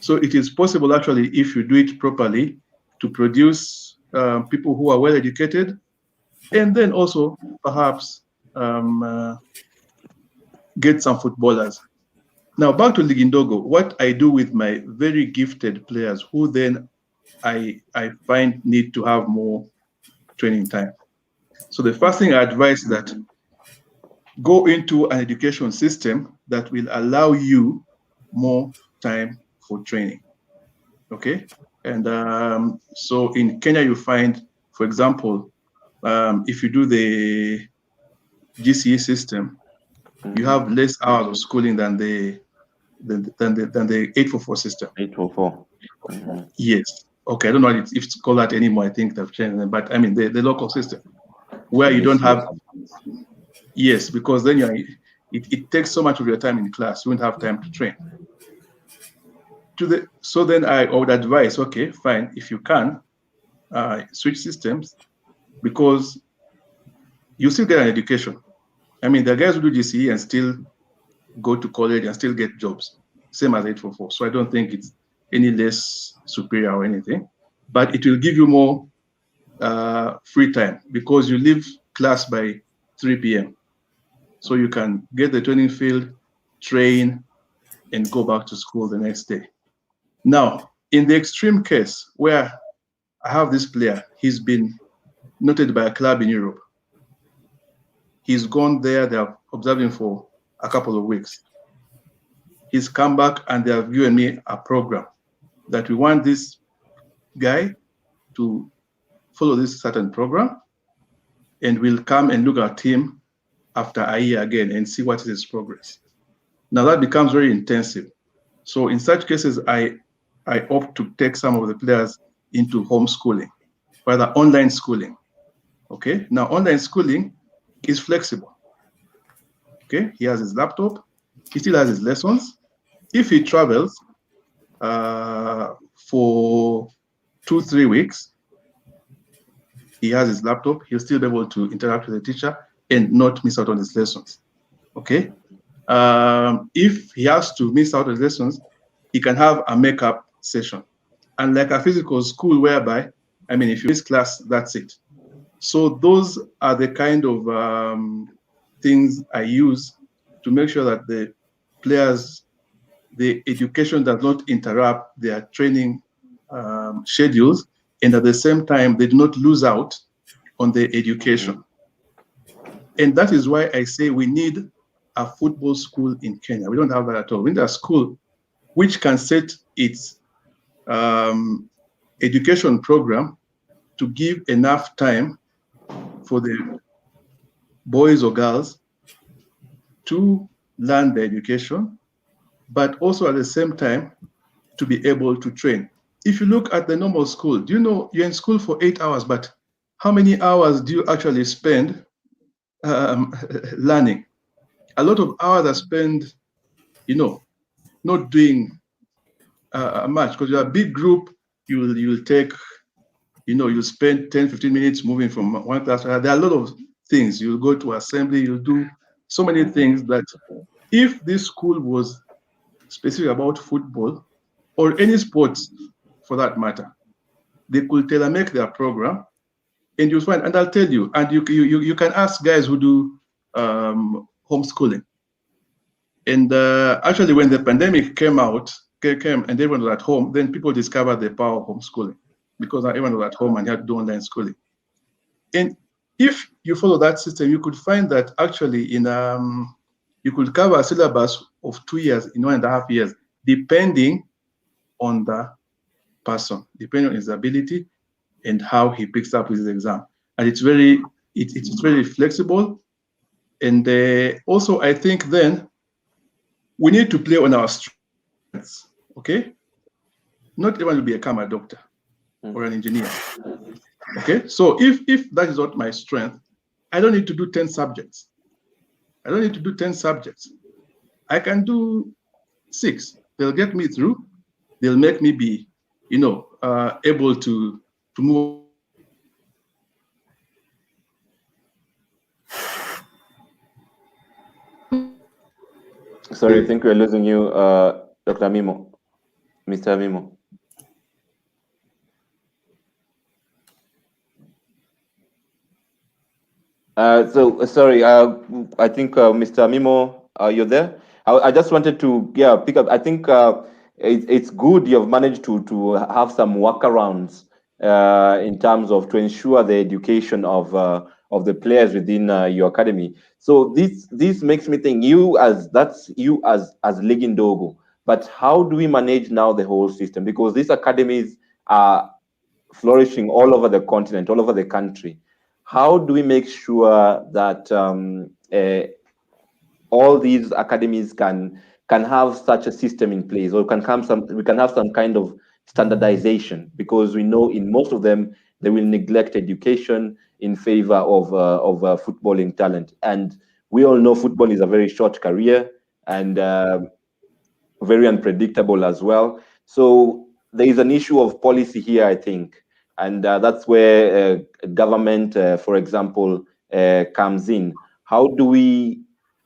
So it is possible, actually, if you do it properly, to produce people who are well educated, and then also perhaps get some footballers. Now back to League Indogo, what I do with my very gifted players who then I find need to have more training time. So the first thing I advise that go into an education system that will allow you more time for training. Okay, and so in Kenya you find, for example, if you do the GCE system, you have less hours of schooling than the 844 system. 844. Yes. Okay, I don't know if it's called that anymore. I think they've changed it, but I mean the local system where you don't have. Yes, because then it takes so much of your time in class, you won't have time to train. So then I would advise, okay, fine, if you can, switch systems, because you still get an education. I mean, there are guys who do GCE and still go to college and still get jobs, same as 844. So I don't think any less superior or anything, but it will give you more free time because you leave class by 3 p.m. So you can get the training field, train, and go back to school the next day. Now, in the extreme case where I have this player, he's been noted by a club in Europe. He's gone there, they have observed him for a couple of weeks. He's come back and they have given me a program that we want this guy to follow this certain program, and we'll come and look at him after a year again and see what is his progress. Now that becomes very intensive. So in such cases, I opt to take some of the players into homeschooling, rather online schooling. Okay, now online schooling is flexible. Okay, he has his laptop, he still has his lessons. If he travels for 2-3 weeks, he has his laptop, he'll still be able to interact with the teacher and not miss out on his lessons. Okay. If he has to miss out on his lessons, he can have a makeup session. Unlike a physical school whereby, I mean, if you miss class, that's it. So those are the kind of things I use to make sure that the players, the education does not interrupt their training schedules, and at the same time, they do not lose out on the education. And that is why I say we need a football school in Kenya. We don't have that at all. We need a school which can set its education program to give enough time for the boys or girls to learn the education, but also at the same time to be able to train. If you look at the normal school, do you know you're in school for 8 hours, but how many hours do you actually spend learning? A lot of hours are spent, not doing much, because you're a big group. You'll take, you'll spend 10-15 minutes moving from one class to another. There are a lot of things. You'll go to assembly, you'll do so many things that if this school was specific about football or any sports for that matter, they could tailor make their program, and you'll find, and I'll tell you, and you can ask guys who do homeschooling. And actually, when the pandemic came and everyone was at home, then people discovered the power of homeschooling, because everyone was at home and had to do online schooling. And if you follow that system, you could find that actually you could cover a syllabus of 2 years in 1.5 years, depending on the person, depending on his ability and how he picks up with his exam. And it's very flexible. And also, I think then we need to play on our strengths. Okay, not everyone will become a doctor or an engineer. Okay, so if that is not my strength, I don't need to do 10 subjects. I don't need to do 10 subjects. I can do 6. They'll get me through. They'll make me be, able to move. Sorry, I think we're losing you, Dr. Mimo, Mr. Mimo. Sorry, I think Mr. Mimo, you're there. I just wanted to pick up. I think it's good you've managed to have some workarounds in terms of to ensure the education of the players within your academy. So this makes me think that's you as League Ndogo. But how do we manage now the whole system? Because these academies are flourishing all over the continent, all over the country. How do we make sure that all these academies can have such a system in place, or we can have some kind of standardization? Because we know in most of them they will neglect education in favor of footballing talent, and we all know football is a very short career and very unpredictable as well. So there is an issue of policy here, I think. And that's where government, for example, comes in. How do we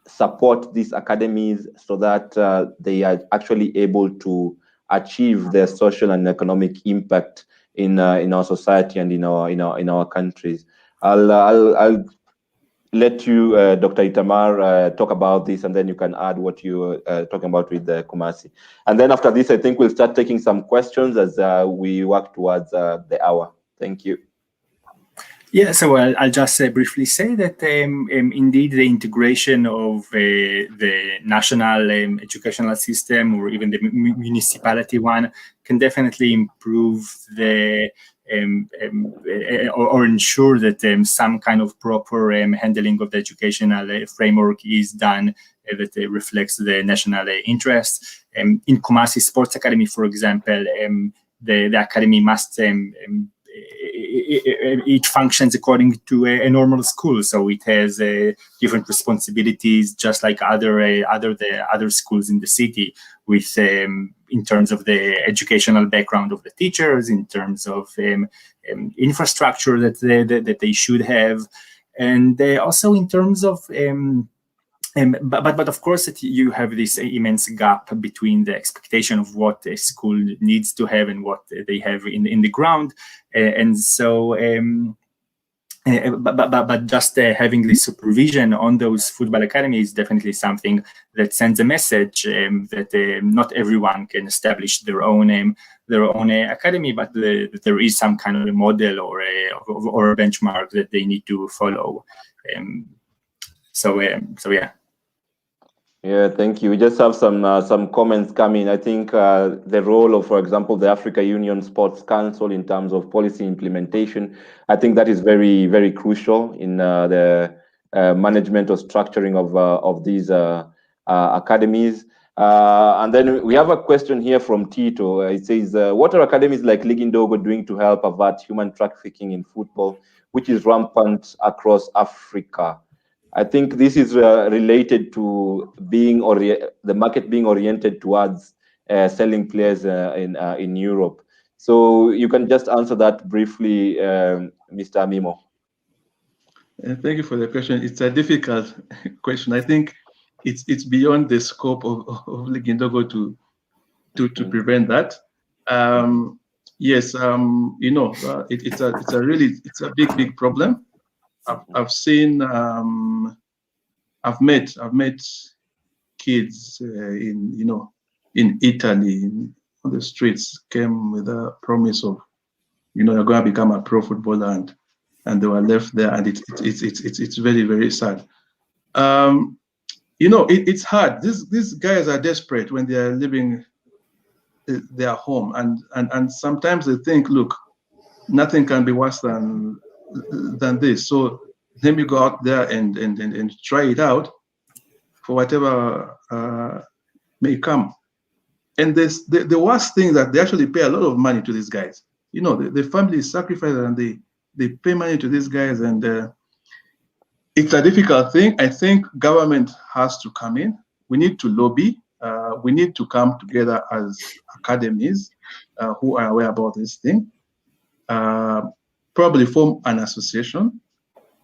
support these academies so that they are actually able to achieve their social and economic impact in our society and in our countries. I'll let you, Dr. Itamar, talk about this, and then you can add what you're talking about with Kumasi. And then after this, I think we'll start taking some questions as we work towards the hour. Thank you. Yeah, so I'll just briefly say that indeed the integration of the national educational system or even the municipality one can definitely improve the or ensure that some kind of proper handling of the educational framework is done that reflects the national interest. In Kumasi Sports Academy, for example, the academy must it functions according to a normal school, so it has different responsibilities, just like other schools in the city, with in terms of the educational background of the teachers, in terms of infrastructure that they should have, and also in terms of. But of course, you have this immense gap between the expectation of what a school needs to have and what they have in the ground, and so. But just having the supervision on those football academies is definitely something that sends a message that not everyone can establish their own academy, but there is some kind of a model or a benchmark that they need to follow. So yeah. Yeah, thank you. We just have some comments coming. I think the role of, for example, the Africa Union Sports Council in terms of policy implementation, I think that is very, very crucial in the management or structuring of these academies. And then we have a question here from Tito. It says, what are academies like Ligindogo doing to help avert human trafficking in football, which is rampant across Africa? I think this is related to the market being oriented towards selling players in Europe. So you can just answer that briefly, Mr. Amimo. Thank you for the question. It's a difficult question. I think it's beyond the scope of Ligindogo to prevent that. Yes, it's a big problem. I've seen, I've met kids in Italy on the streets, came with a promise of, you're going to become a pro footballer, and they were left there, and it's very, very sad. It's hard. These guys are desperate when they are leaving their home, and sometimes they think, look, nothing can be worse than this. So let me go out there and try it out for whatever may come. And the worst thing that they actually pay a lot of money to these guys. The family is sacrificed and they pay money to these guys, and it's a difficult thing. I think government has to come in. We need to lobby. We need to come together as academies who are aware about this thing. Probably form an association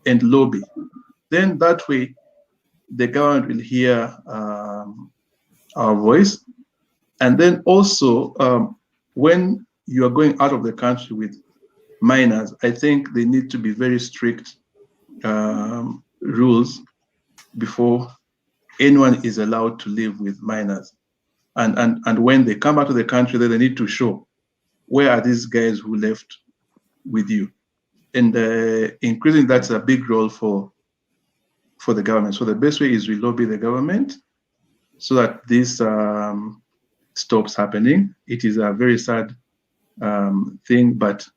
and lobby. Then that way, the government will hear our voice. And then also, when you are going out of the country with minors, I think they need to be very strict rules before anyone is allowed to live with minors. And when they come out of the country, then they need to show where are these guys who left with you. And increasing that's a big role for the government. So the best way is we lobby the government so that this stops happening. It is a very sad thing, but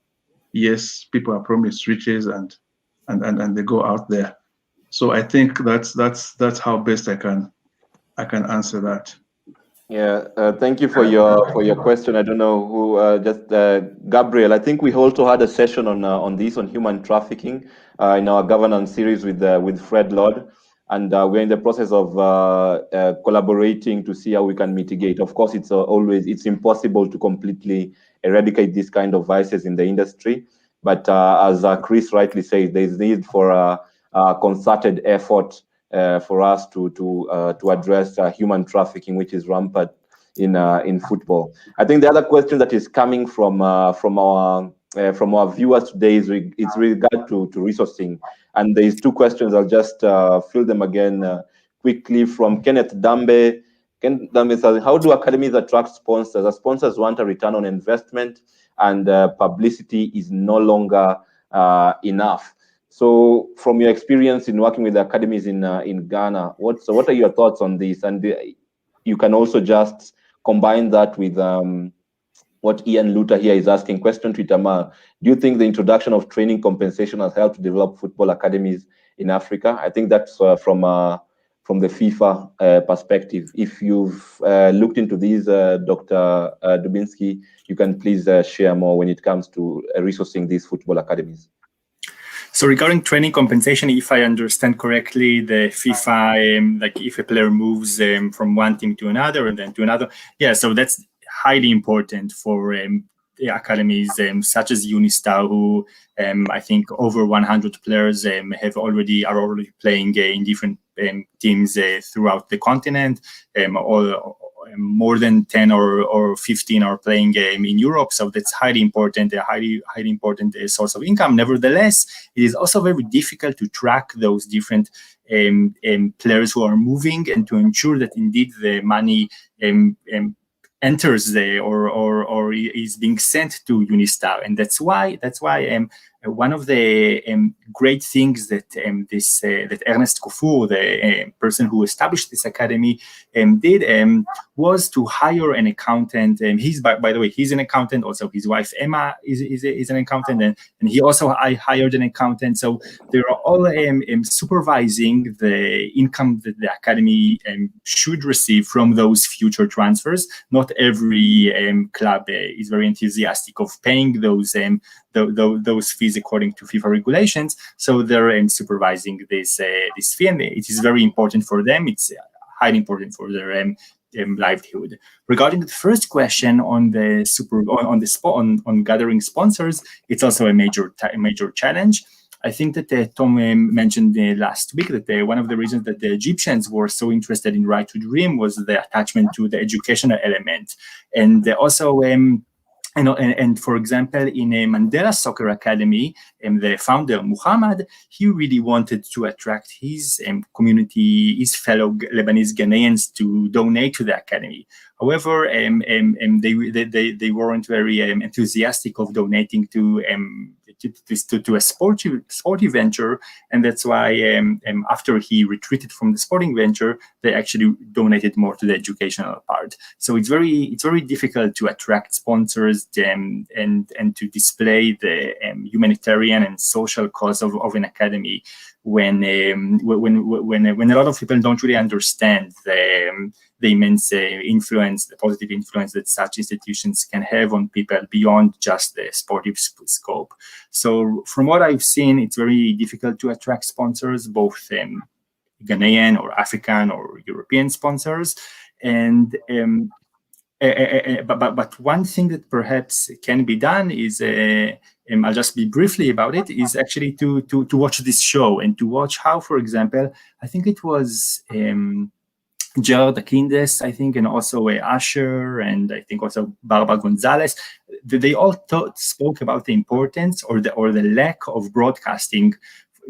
yes, people are promised riches and they go out there. So I think that's how best I can answer that. Yeah, thank you for your question. I don't know who, Gabriel. I think we also had a session on human trafficking in our governance series with Fred Lord, and we're in the process of collaborating to see how we can mitigate. Of course, it's impossible to completely eradicate these kind of vices in the industry, but as Chris rightly says, there's need for a concerted effort for us to address human trafficking, which is rampant in football. I think the other question that is coming from our viewers today is it's regard to resourcing, and there's two questions. I'll just fill them again quickly from Kenneth Dambe. Kenneth Dambe says, how do academies attract sponsors? The sponsors want a return on investment, and publicity is no longer enough. So, from your experience in working with the academies in Ghana, what are your thoughts on this? And you can also just combine that with what Ian Luther here is asking. Question to Itamar: do you think the introduction of training compensation has helped to develop football academies in Africa? I think that's from the FIFA perspective. If you've looked into these, Dr. Dubinsky, you can please share more when it comes to resourcing these football academies. So regarding training compensation, if I understand correctly, the FIFA, like if a player moves from one team to another and then to another, yeah, so that's highly important for the academies such as Unistar, who I think over 100 players are already playing in different teams throughout the continent. More than 10 or 15 are playing in Europe, so that's highly important, a highly important source of income. Nevertheless, it is also very difficult to track those different players who are moving and to ensure that indeed the money enters there or is being sent to Unistar, and that's why one of the great things that that Ernest Koufour, the person who established this academy, did was to hire an accountant. He's by the way, he's an accountant. Also, his wife Emma is an accountant, and he also hired an accountant. So they are all supervising the income that the academy should receive from those future transfers. Not every club is very enthusiastic of paying those fees according to FIFA regulations, so they're supervising this fee, and it is very important for them. It's highly important for their livelihood. Regarding the first question on gathering sponsors, it's also a major challenge. I think that Tom mentioned last week that one of the reasons that the Egyptians were so interested in Right to Dream was the attachment to the educational element, and also. And for example, in a Mandela Soccer Academy, the founder, Muhammad, he really wanted to attract his community, his fellow Lebanese Ghanaians to donate to the academy. However, they weren't very enthusiastic of donating to a sportive venture, and that's why after he retreated from the sporting venture, they actually donated more to the educational part. So it's very difficult to attract sponsors and to display the humanitarian and social cause of an academy when a lot of people don't really understand the immense influence, the positive influence that such institutions can have on people beyond just the sportive scope. So from what I've seen, it's very difficult to attract sponsors, both Ghanaian or African or European sponsors. And but one thing that perhaps can be done is, I'll just be briefly about it, is actually to watch this show and to watch how, for example, I think it was Gerard Akindes, I think, and also Asher, and I think also Barbara Gonzalez. They all spoke about the importance or the lack of broadcasting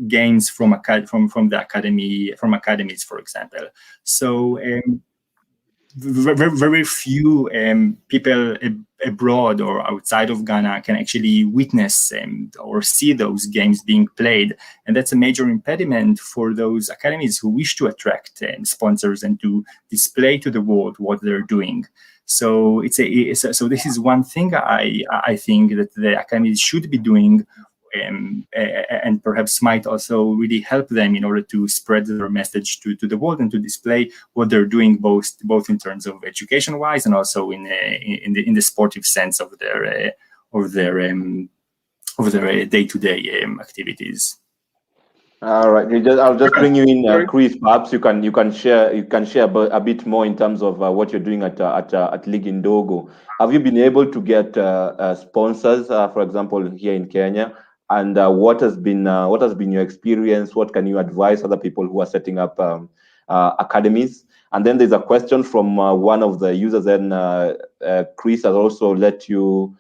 gains from the academy, from academies, for example. So very few people abroad or outside of Ghana can actually witness or see those games being played, and that's a major impediment for those academies who wish to attract sponsors and to display to the world what they're doing. So so this is one thing I think that the academies should be doing. And perhaps might also really help them in order to spread their message to the world and to display what they're doing, both in terms of education-wise and also in the sportive sense of their day-to-day activities. All right, I'll just bring you in, Chris. Perhaps you can share a bit more in terms of what you're doing at League Indogo. Have you been able to get sponsors, for example, here in Kenya? And what has been your experience? What can you advise other people who are setting up academies. And then there's a question from one of the users, and Chris has also let you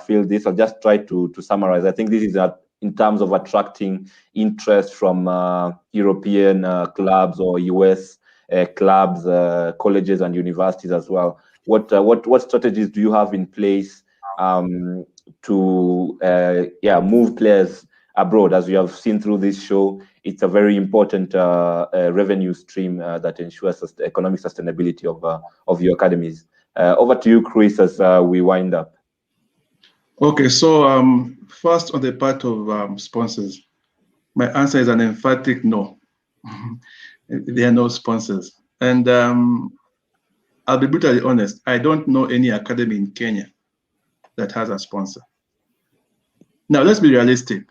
fill this. I'll just try to summarize. I think this is in terms of attracting interest from European clubs or US clubs, colleges and universities as well. What strategies do you have in place to move players abroad? As you have seen through this show, it's a very important revenue stream that ensures the economic sustainability of your academies. Over to you, Chris, as we wind up. Okay, so first on the part of sponsors, my answer is an emphatic no. There are no sponsors. And I'll be brutally honest, I don't know any academy in Kenya that has a sponsor. Now, let's be realistic.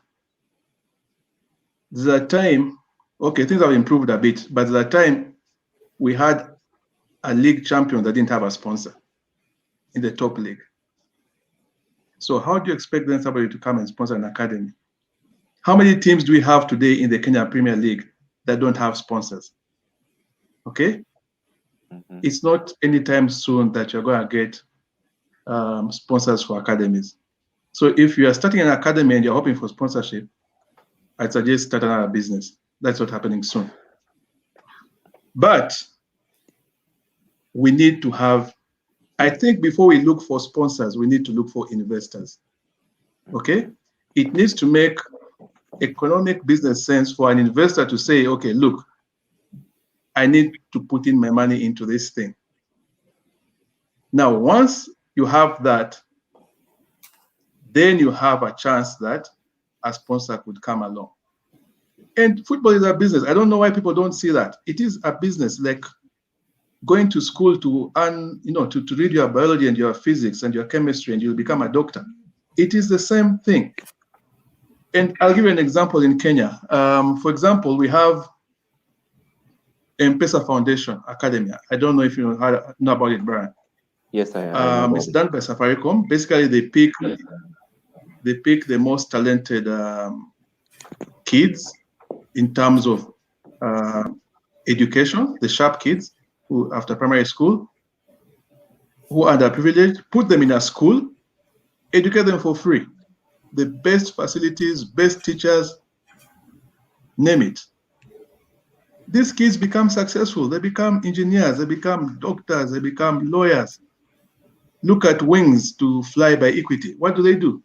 There's a time, okay, things have improved a bit, but there's a time we had a league champion that didn't have a sponsor in the top league. So how do you expect then somebody to come and sponsor an academy? How many teams do we have today in the Kenya Premier League that don't have sponsors? Okay? Mm-hmm. It's not anytime soon that you're going to get sponsors for academies. So if you are starting an academy and you're hoping for sponsorship, I'd suggest start another business. That's not happening soon. But we need to have, I think before we look for sponsors, we need to look for investors. Okay? It needs to make economic business sense for an investor to say, okay, look, I need to put in my money into this thing. Now, once you have that, then you have a chance that a sponsor could come along. And football is a business. I don't know why people don't see that. It is a business, like going to school to earn, to read your biology and your physics and your chemistry and you'll become a doctor. It is the same thing. And I'll give you an example in Kenya. For example, we have M-Pesa Foundation Academy. I don't know if you know about it, Brian. Yes, I know. It's done by Safaricom. Basically, they pick the most talented kids in terms of education, the sharp kids who after primary school, who are underprivileged, put them in a school, educate them for free. The best facilities, best teachers, name it. These kids become successful. They become engineers, they become doctors, they become lawyers. Look at Wings to Fly by Equity. What do?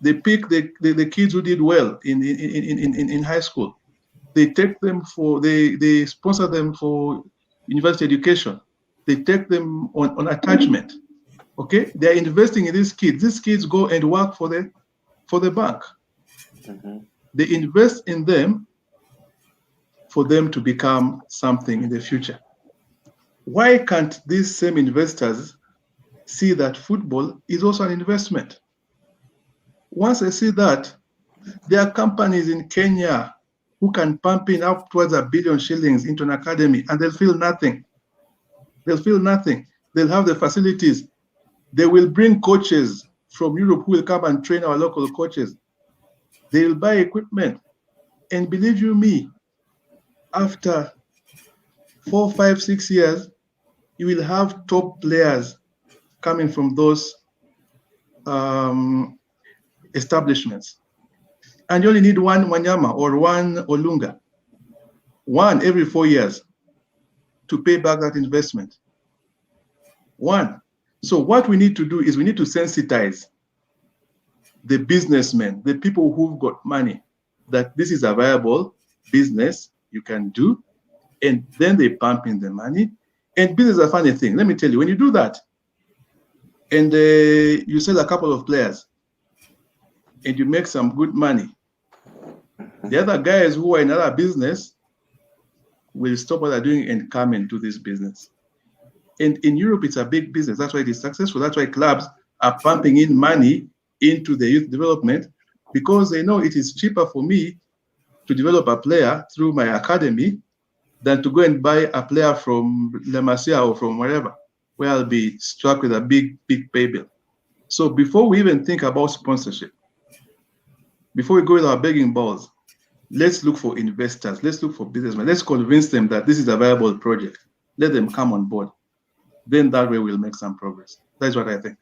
They pick the kids who did well in high school. They take them they sponsor them for university education. They take them on attachment. Okay, they're investing in these kids. These kids go and work for the bank. Mm-hmm. They invest in them for them to become something in the future. Why can't these same investors see that football is also an investment? Once they see that, there are companies in Kenya who can pump in upwards of 1 billion shillings into an academy and they'll feel nothing. They'll feel nothing. They'll have the facilities. They will bring coaches from Europe who will come and train our local coaches. They'll buy equipment. And believe you me, after 4, 5, 6 years, you will have top players coming from those establishments. And you only need one Wanyama or one Olunga, one every 4 years to pay back that investment. One. So what we need to do is we need to sensitize the businessmen, the people who've got money, that this is a viable business you can do, and then they pump in the money. And business is a funny thing. Let me tell you, when you do that, and you sell a couple of players, and you make some good money, the other guys who are in other business will stop what they're doing and come and do this business. And in Europe, it's a big business. That's why it is successful. That's why clubs are pumping in money into the youth development, because they know it is cheaper for me to develop a player through my academy than to go and buy a player from La Masia or from wherever, where I'll be struck with a big pay bill. So before we even think about sponsorship, before we go with our begging balls, Let's look for investors. Let's look for businessmen. Let's convince them that this is a viable project. Let them come on board. Then that way we'll make some progress. That's what I think.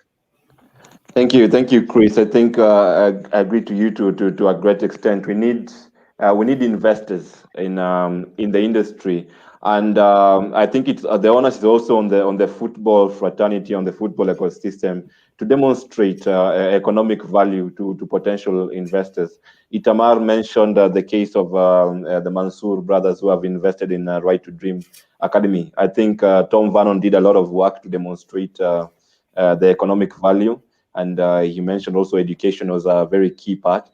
Thank you, Chris. I think I agree to you to a great extent. We need investors in the industry, and I think it's the onus is also on the football fraternity, on the football ecosystem to demonstrate economic value to potential investors. Itamar mentioned the case of the Mansour brothers who have invested in Right to Dream Academy. I think Tom Vernon did a lot of work to demonstrate the economic value. And he mentioned also education was a very key part.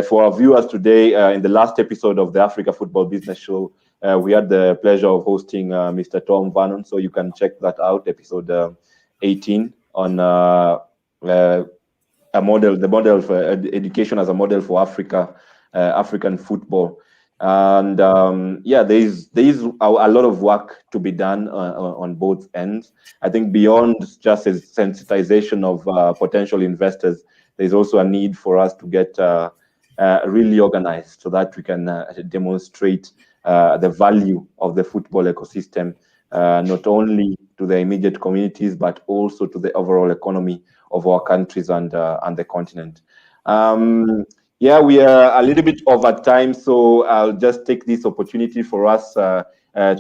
For our viewers today, in the last episode of the Africa Football Business Show, we had the pleasure of hosting Mr. Tom Vernon. So you can check that out, episode 18 on the model for education as a model for African football. And there is a lot of work to be done on both ends. I think beyond just a sensitization of potential investors, there's also a need for us to get really organized so that we can demonstrate the value of the football ecosystem, not only to the immediate communities but also to the overall economy of our countries and the continent. We are a little bit over time, so I'll just take this opportunity for us to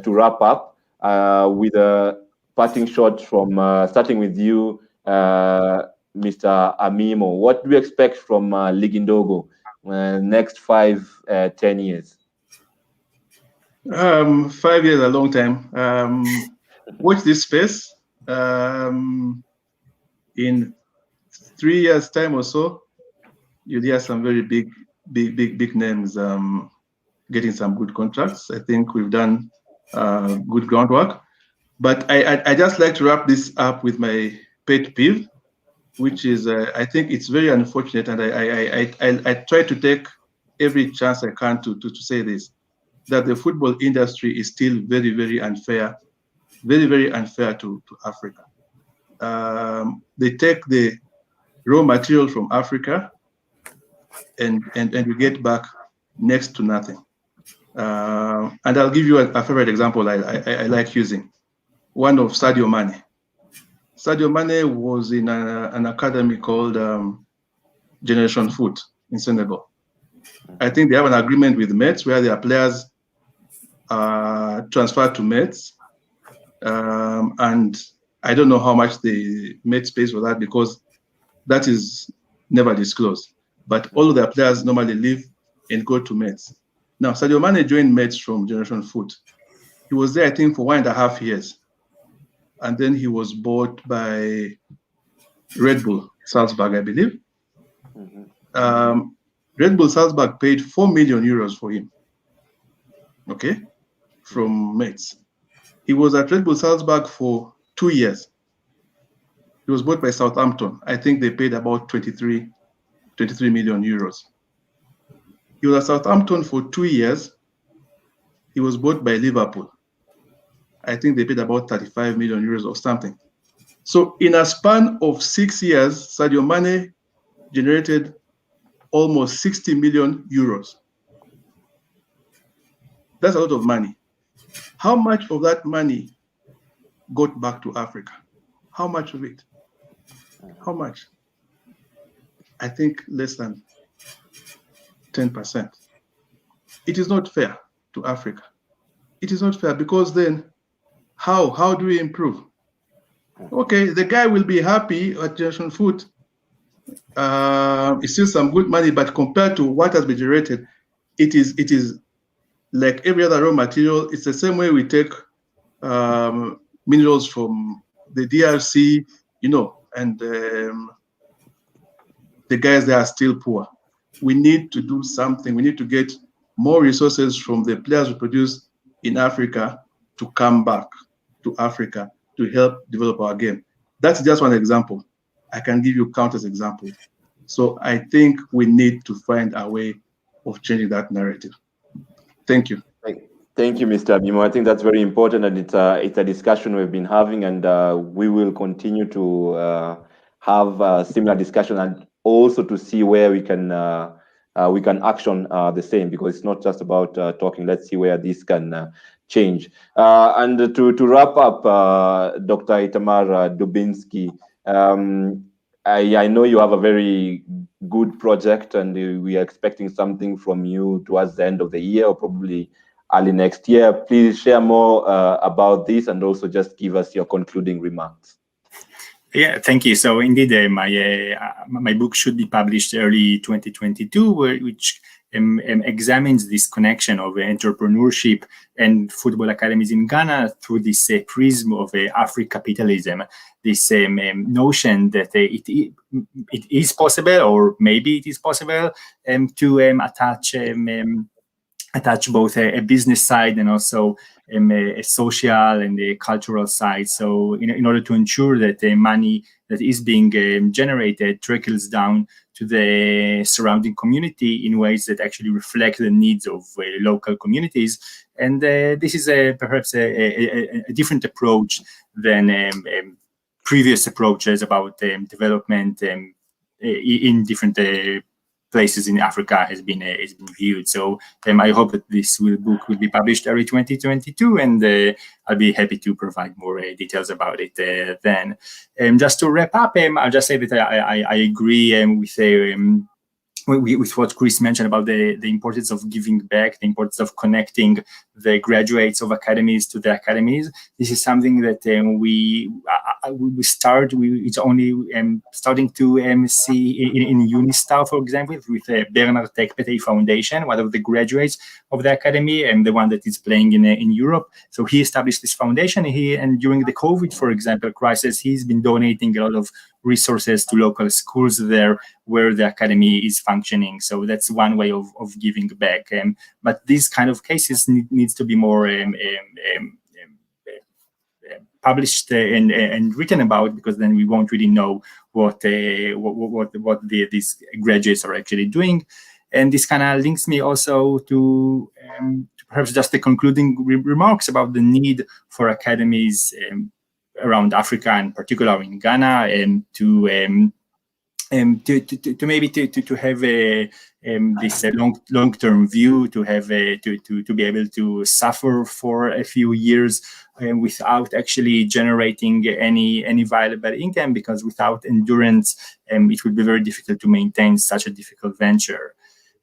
wrap up with a parting shot from starting with you, Mr. Amimo. What do you expect from Ligindogo next 5-10 years? 5 years, a long time. Watch this space. In 3 years' time or so, you'll hear some very big names getting some good contracts. I think we've done good groundwork. But I just like to wrap this up with my pet peeve, which is I think it's very unfortunate, and I try to take every chance I can to say this, that the football industry is still very, very unfair, very unfair to Africa. They take the raw material from Africa and we get back next to nothing. And I'll give you a favorite example I like using, one of Sadio Mane. Sadio Mane was in an academy called Generation Foot in Senegal. I think they have an agreement with Metz where their players are transferred to Metz. And I don't know how much the Metz pays for that because that is never disclosed. But all of their players normally leave and go to Metz. Now, Sadio Mane joined Metz from Generation Foot. He was there, I think, for 1.5 years. And then he was bought by Red Bull Salzburg, I believe. Red Bull Salzburg paid 4 million euros for him, okay, from Metz. He was at Red Bull Salzburg for 2 years. He was bought by Southampton. I think they paid about 23 million euros. He was at Southampton for 2 years. He was bought by Liverpool. I think they paid about 35 million euros or something. So in a span of 6 years, Sadio Mane generated almost 60 million euros. That's a lot of money. How much of that money got back to Africa? How much of it? How much? I think less than 10%. It is not fair to Africa. It is not fair because then how do we improve? Okay, the guy will be happy at Generation Foot. It's still some good money, but compared to what has been generated, it is like every other raw material. It's the same way we take minerals from the DRC, and the guys there are still poor. We need to do something. We need to get more resources from the players we produce in Africa to come back to Africa to help develop our game. That's just one example. I can give you countless examples. So I think we need to find a way of changing that narrative. Thank you. Thank you, Mr. Abimo. I think that's very important, and it's a discussion we've been having, and we will continue to have a similar discussion, and also to see where we can we can action the same, because it's not just about talking. Let's see where this can change. And to wrap up, Dr. Itamar Dubinsky, I know you have a very good project, and we are expecting something from you towards the end of the year, or probably early next year. Please share more about this, and also just give us your concluding remarks. Yeah, thank you. So indeed, my book should be published early 2022, which examines this connection of entrepreneurship and football academies in Ghana through this prism of Afri capitalism. This notion that it is possible, or maybe it is possible, to attach both a business side and also a social and a cultural side. So in order to ensure that the money that is being generated trickles down to the surrounding community in ways that actually reflect the needs of local communities. And this is perhaps a different approach than previous approaches about development in different places in Africa has been viewed. So I hope that this book will be published early 2022, and I'll be happy to provide more details about it then. Just to wrap up, I'll just say that I agree with what Chris mentioned about the importance of giving back, the importance of connecting the graduates of academies to the academies. This is something that it's only starting to see in Unistar, for example, with Bernard Tekpetey Foundation, one of the graduates of the academy and the one that is playing in Europe. So he established this foundation, and during the COVID, for example, crisis, he's been donating a lot of resources to local schools there where the academy is functioning. So that's one way of giving back. But these kind of cases needs to be more published and written about, because then we won't really know what these graduates are actually doing. And this kind of links me also to perhaps just the concluding remarks about the need for academies around Africa, and particularly in Ghana, and to have this long-term view, to have to be able to suffer for a few years without actually generating any valuable income, because without endurance, it would be very difficult to maintain such a difficult venture.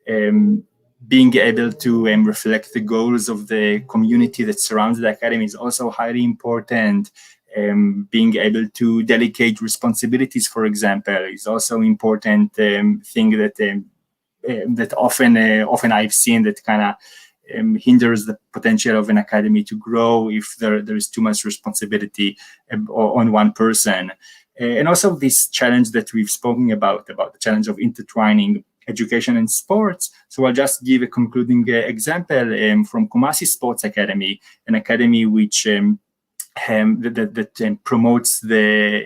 Being able to reflect the goals of the community that surrounds the academy is also highly important. Being able to delegate responsibilities, for example, is also important thing that often I've seen that kind of hinders the potential of an academy to grow if there is too much responsibility on one person. And also this challenge that we've spoken about the challenge of intertwining education and sports. So I'll just give a concluding example from Kumasi Sports Academy, an academy which that promotes the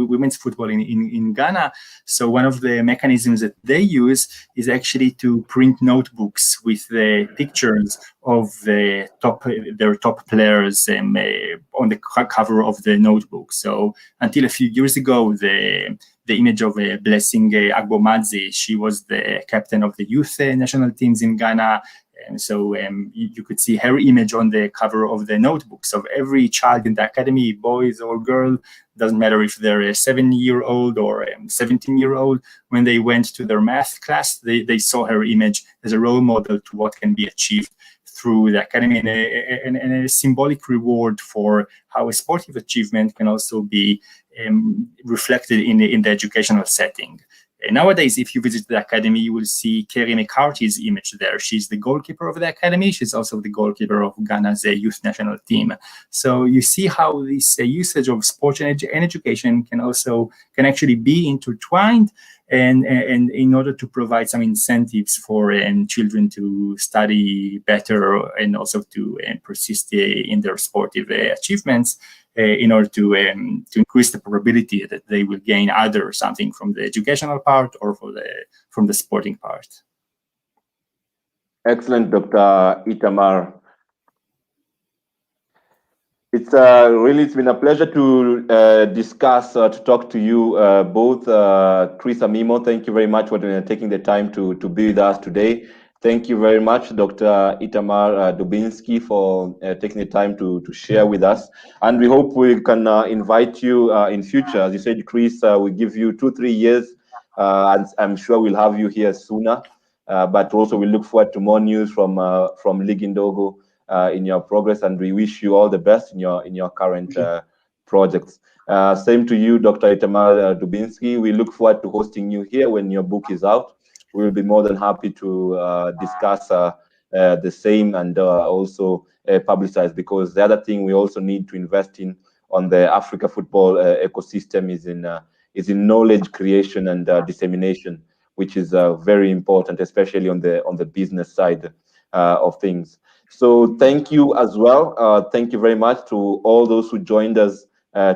women's football in Ghana. So one of the mechanisms that they use is actually to print notebooks with the pictures of their top players on the cover of the notebook. So until a few years ago, the image of Blessing Agbomadze, she was the captain of the youth national teams in Ghana. And so you could see her image on the cover of the notebooks of every child in the academy, boys or girl, doesn't matter if they're a 7-year-old or 17-year-old. When they went to their math class, they saw her image as a role model to what can be achieved through the academy, and a symbolic reward for how a sportive achievement can also be reflected in the educational setting. Nowadays, if you visit the academy, you will see Kerry McCarthy's image there. She's the goalkeeper of the academy. She's also the goalkeeper of Ghana's youth national team. So you see how this usage of sports and education can actually be intertwined, and in order to provide some incentives for children to study better and also to persist in their sportive achievements. In order to increase the probability that they will gain either something from the educational part or from the sporting part. Excellent, Dr. Itamar. It's it's been a pleasure to to talk to you both. Chris Amimo, thank you very much for taking the time to be with us today. Thank you very much, Dr. Itamar Dubinsky, for taking the time to share with us. And we hope we can invite you in future. As you said, Chris, we give you 2-3 years, and I'm sure we'll have you here sooner. But also we look forward to more news from League Indogo in your progress, and we wish you all the best in your current projects. Same to you, Dr. Itamar Dubinsky. We look forward to hosting you here when your book is out. We will be more than happy to discuss the same and also publicize, because the other thing we also need to invest in on the Africa football ecosystem is in knowledge creation and dissemination, which is very important, especially on the business side of things. So thank you as well. Thank you very much to all those who joined us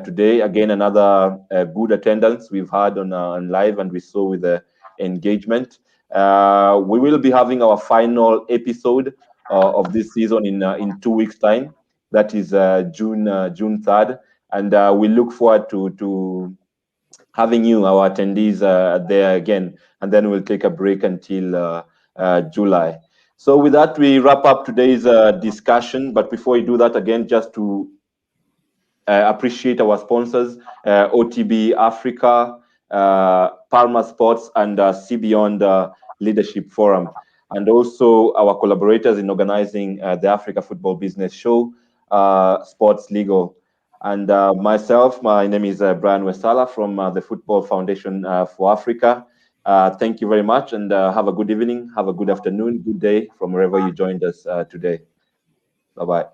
today. Again, another good attendance we've had on live, and we saw with the engagement. We will be having our final episode of this season in 2 weeks' time. That is June 3rd, and we look forward to having you, our attendees, there again, and then we'll take a break until July. So with that, we wrap up today's discussion. But before we do that, again, just to appreciate our sponsors, OTB Africa, Palma Sports, and See Beyond Leadership Forum, and also our collaborators in organizing the Africa Football Business Show, Sports Legal. And myself, my name is Brian Westala from the Football Foundation for Africa. Thank you very much, and have a good evening, have a good afternoon, good day from wherever you joined us today. Bye-bye.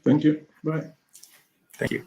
Thank you. Bye. Thank you.